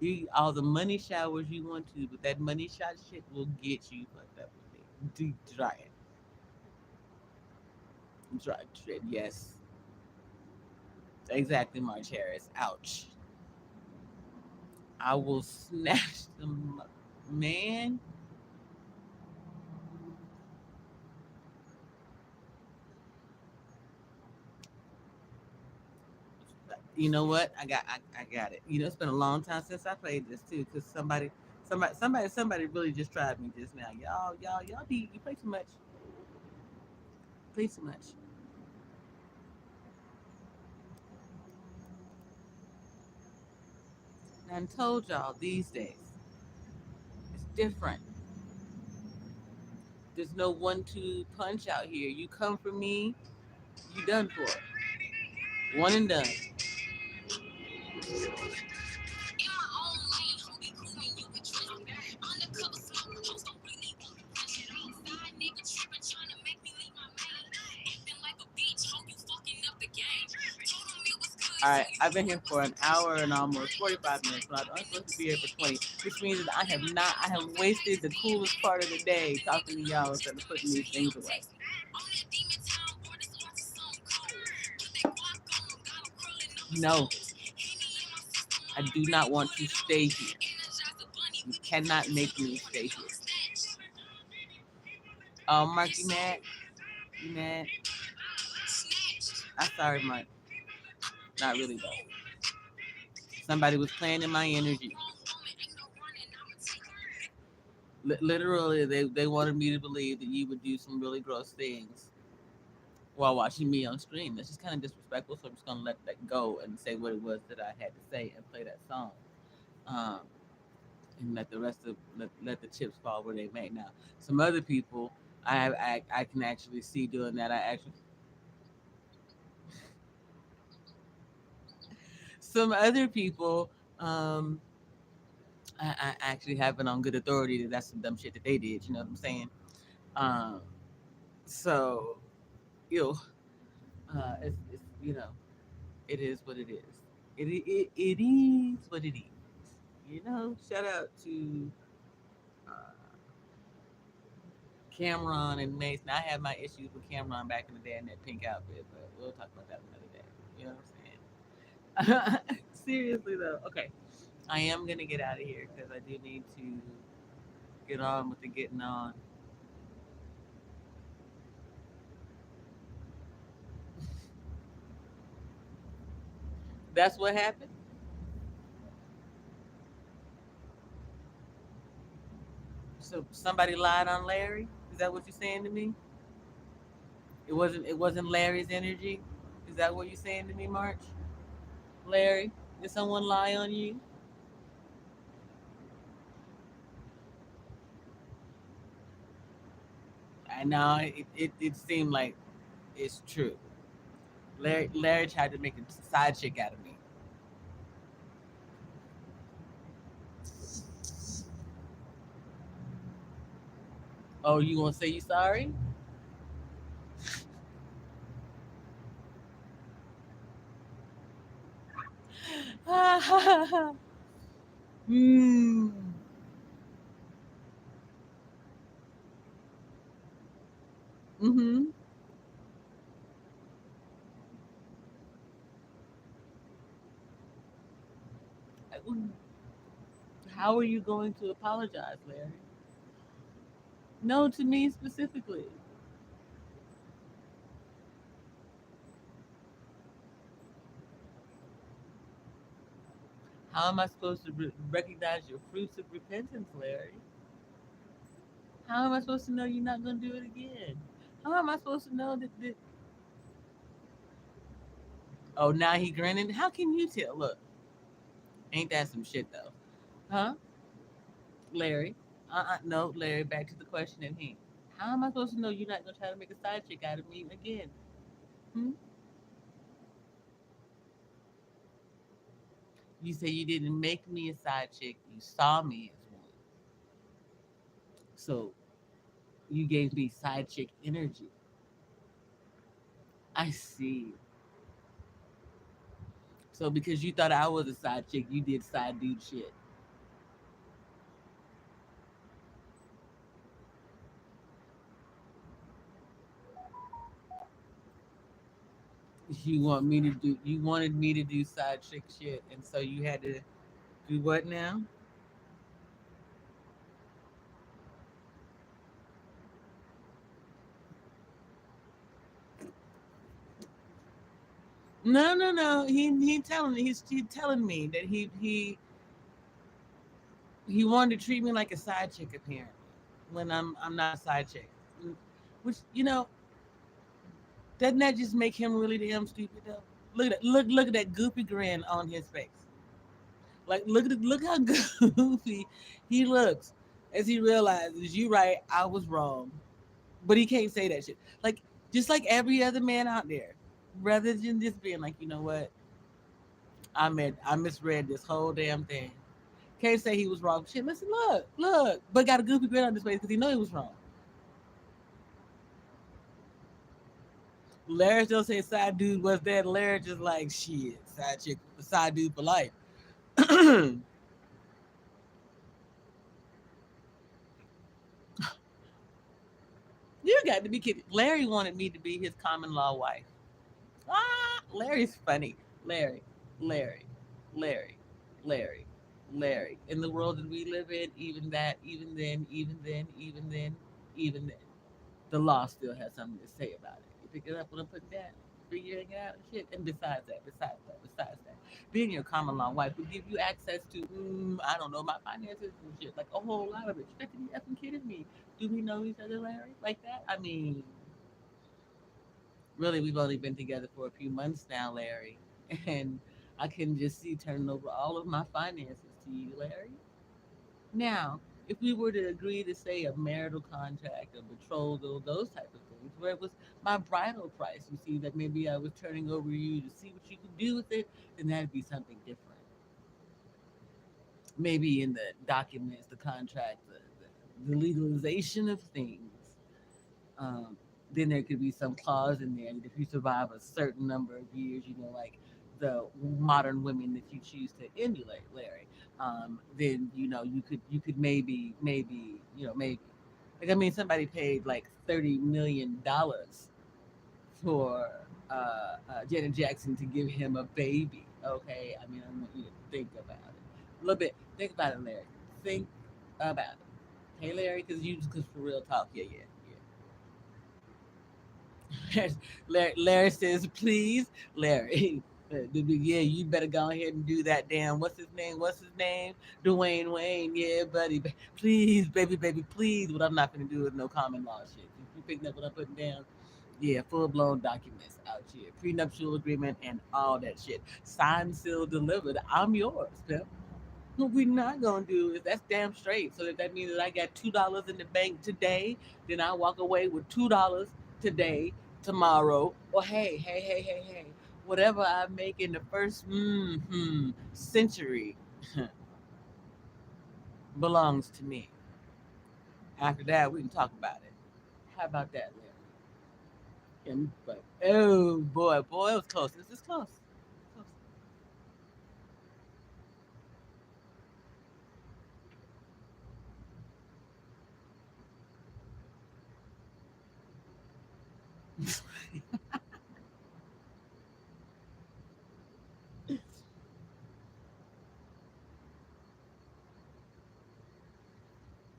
A: you all the money showers you want to, but that money shot shit will get you fucked up with it. Try it. Try it. Yes, exactly, March Harris. Ouch. I will snatch them, man. You know what? I got it. You know, it's been a long time since I played this too, because somebody really just tried me just now. Y'all be you play too much. Play too much. And I told y'all these days it's different. There's no 1-2 punch out here. You come for me, you done for. One and done. All right, I've been here for an hour and almost 45 minutes, but I'm supposed to be here for 20, which means that I have wasted the coolest part of the day talking to y'all instead of putting these things away. No, I do not want to stay here. You cannot make me stay here. Oh, Mark, you mad? You mad? I'm sorry, Mark. Not really though. Somebody was playing in my energy. Literally, they wanted me to believe that you would do some really gross things while watching me on screen. That's just kind of disrespectful. So I'm just gonna let that go and say what it was that I had to say and play that song. Um, and let the rest of let the chips fall where they may. Now, some other people I can actually see doing that. I actually some other people um, I actually have it on good authority that that's some dumb shit that they did. You know what I'm saying? Um, so you know, it's you know it is what it is. It is what it is. You know, shout out to uh, Cameron and Mason. I had my issues with Cameron back in the day in that pink outfit, but we'll talk about that another day. You know what I'm saying? Seriously though, okay. I am gonna get out of here because I do need to get on with the getting on. That's what happened. So somebody lied on Larry. Is that what you're saying to me? It wasn't Larry's energy. Is that what you're saying to me, March? Larry, did someone lie on you? I know it seemed like it's true. Larry tried to make a side chick out of me. Oh, you gonna say you sorry? Hmm. Mm-hmm. How are you going to apologize, Larry? No, to me specifically. How am I supposed to recognize your fruits of repentance, Larry? How am I supposed to know you're not going to do it again? How am I supposed to know that? Oh, now he grinning. How can you tell? Look, ain't that some shit though, huh, Larry? No, Larry. Back to the question at hand. How am I supposed to know you're not gonna try to make a side chick out of me again? Hmm? You say you didn't make me a side chick. You saw me as one. So you gave me side chick energy. I see. So because you thought I was a side chick, you did side dude shit. You want me to do? You wanted me to do side chick shit, and so you had to do what now? No, no, no. He telling me that he wanted to treat me like a side chick apparently when I'm not a side chick, which doesn't that just make him really damn stupid though? Look at that goofy grin on his face. Like look how goofy he looks as he realizes you right. I was wrong, but he can't say that shit. Like just like every other man out there, rather than just being like, you know what, I misread this whole damn thing. Can't say he was wrong. Shit, listen, look, but got a goofy grin on his face because he know he was wrong. Larry still say side dude was that. Larry just like shit, side chick, side dude for life. You got to be kidding. Larry wanted me to be his common law wife. Larry's funny. Larry, Larry, Larry, Larry, Larry. In the world that we live in, even that, even then, the law still has something to say about it. You pick it up what I'm putting down. figuring it out and shit. And besides that, being your common law wife would give you access to, I don't know, my finances and shit, like a whole lot of it. You got to be effing kidding me. Do we know each other, Larry? Like that? I mean, really, we've only been together for a few months now, Larry. And I can just see turning over all of my finances to you, Larry. Now, if we were to agree to say a marital contract, a betrothal, those type of things, where it was my bridal price, you see that maybe I was turning over you to see what you could do with it, then that'd be something different. Maybe in the documents, the contract, the legalization of things, um, then there could be some clause in there that if you survive a certain number of years, like the modern women that you choose to emulate, Larry, then you could maybe like, I mean, somebody paid like $30 million for Janet Jackson to give him a baby. Okay, I mean, I want you to think about it a little bit. Think about it, Larry. Think about it. Hey, Larry, because for real talk, yeah. Larry says, please, Larry. Yeah, you better go ahead and do that. Damn, what's his name? Dwayne Wayne. Yeah, buddy. Please, baby, please. What I'm not gonna do is no common law shit. You picking up what I'm putting down? Yeah, full blown documents out here, prenuptial agreement and all that shit. Signed, sealed, delivered. I'm yours, pimp. What we not gonna do is that's damn straight. So that means that I got $2 in the bank today, then I walk away with $2 today, tomorrow, or hey, whatever I make in the first century belongs to me. After that, we can talk about it. How about that, Larry? But oh boy, it was close. This is close. Close.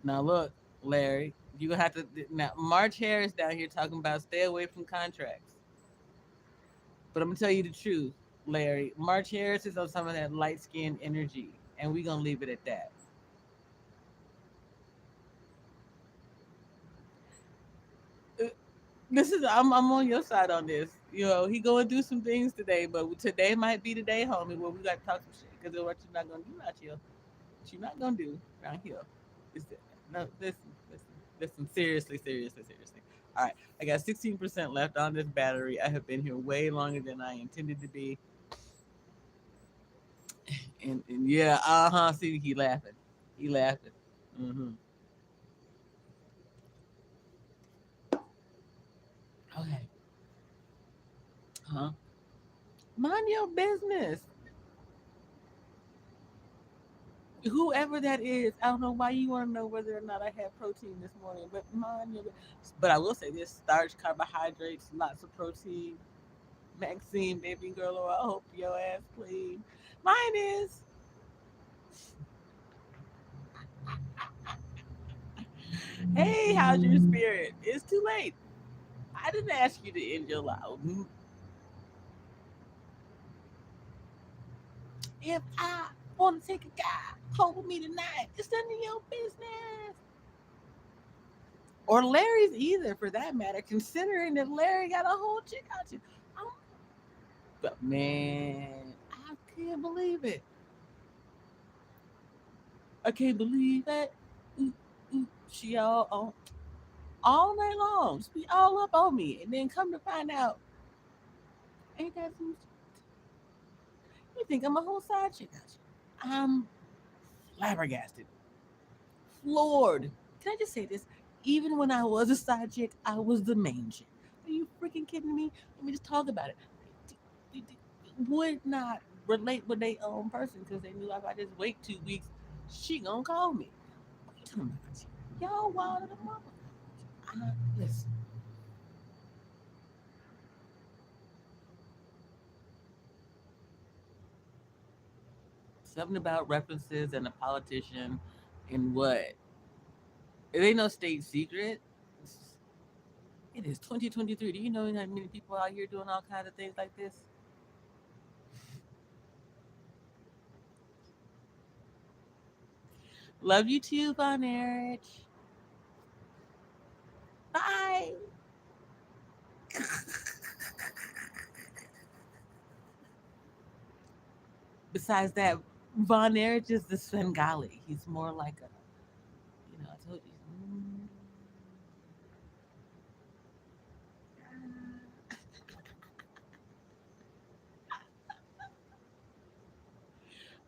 A: Now look, Larry, you gonna have to now. March Harris down here talking about stay away from contracts. But I'm gonna tell you the truth, Larry. March Harris is on some of that light skinned energy, and we gonna leave it at that. Uh, This is I'm on your side on this. He going to do some things today, but today might be the day, homie, where we got to talk some shit. Because what you're not gonna do out here, what you're not gonna do around here, is that, no, listen, seriously. All right, I got 16% left on this battery. I have been here way longer than I intended to be, and yeah, See, he laughing. Mm-hmm. Okay, huh? Mind your business. Whoever that is, I don't know why you want to know whether or not I had protein this morning, but mind your. But I will say this: starch, carbohydrates, lots of protein. Maxine, baby girl, oh, I hope your ass clean. Mine is. Hey, how's your spirit? It's too late. I didn't ask you to end your life. If I want to take a guy home with me tonight, it's none of your business. Or Larry's either, for that matter, considering that Larry got a whole chick out you. I'm, but man, I can't believe it. I can't believe that. Ooh, she all night long. She be all up on me, and then come to find out, ain't that some? You think I'm a whole side chick out you? I'm flabbergasted, floored. Can I just say this? Even when I was a side chick, I was the main chick. Are you freaking kidding me? Let me just talk about it. Would not relate with their own person because they knew if I just wait 2 weeks, she gonna call me. What you talking about? Y'all wild at the mama. Listen, something about references and a politician and what? It ain't no state secret. It is 2023. Do you know how many people out here doing all kinds of things like this? Love you too, Von Erich. Bye. Besides that, Von Erich is the Svengali. He's more like a, I told you.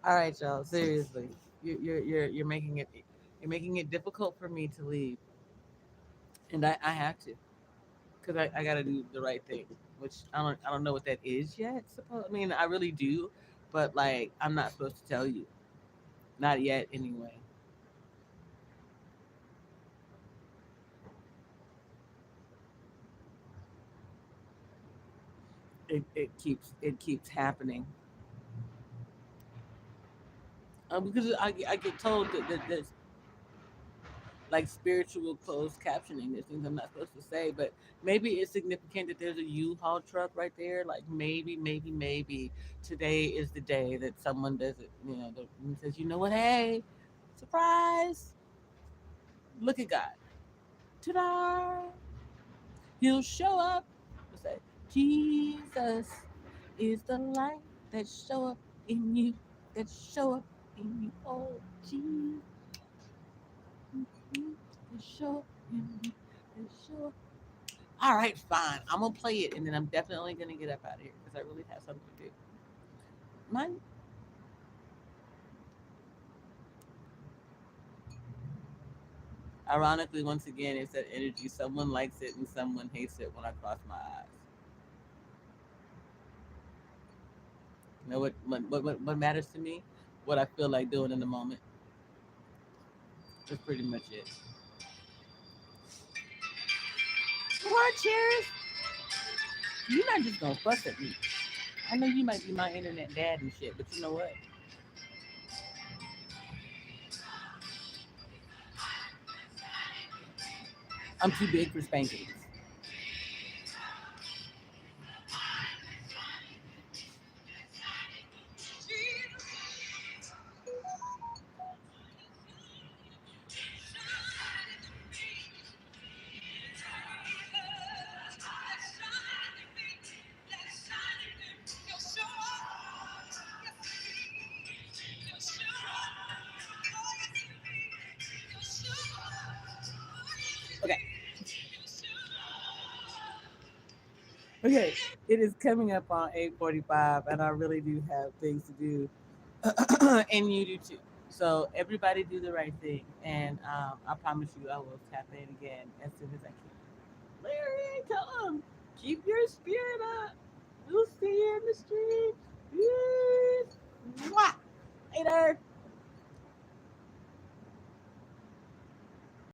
A: All right, y'all. Seriously, you're making it difficult for me to leave, and I have to because I got to do the right thing, which I don't know what that is yet. I mean, I really do, but like I'm not supposed to tell you, not yet anyway. It keeps happening because I get told that there's like spiritual closed captioning. There's things I'm not supposed to say, but maybe it's significant that there's a U-Haul truck right there. Like maybe today is the day that someone does it. And says, you know what? Hey, surprise! Look at God. Ta-da! He'll show up. We'll say, Jesus is the light that show up in you. That show up in you. Oh, Jesus, that show up in you. That show up. All right, fine. I'm gonna play it, and then I'm definitely gonna get up out of here because I really have something to do. Mine, ironically, once again, it's that energy. Someone likes it and someone hates it when I cross my eyes. You know what matters to me? What I feel like doing in the moment. That's pretty much it. Come on, cheers. You're not just gonna fuss at me. I know you might be my internet dad and shit, but you know what? I'm too big for spankings. Okay. Okay. It is coming up on 8:45, and I really do have things to do, and you do too. So everybody do the right thing, and I promise you, I will tap in again as soon as I can. Larry, tell them keep your spirit up. We'll see you in the street. Peace. Mwah. Later.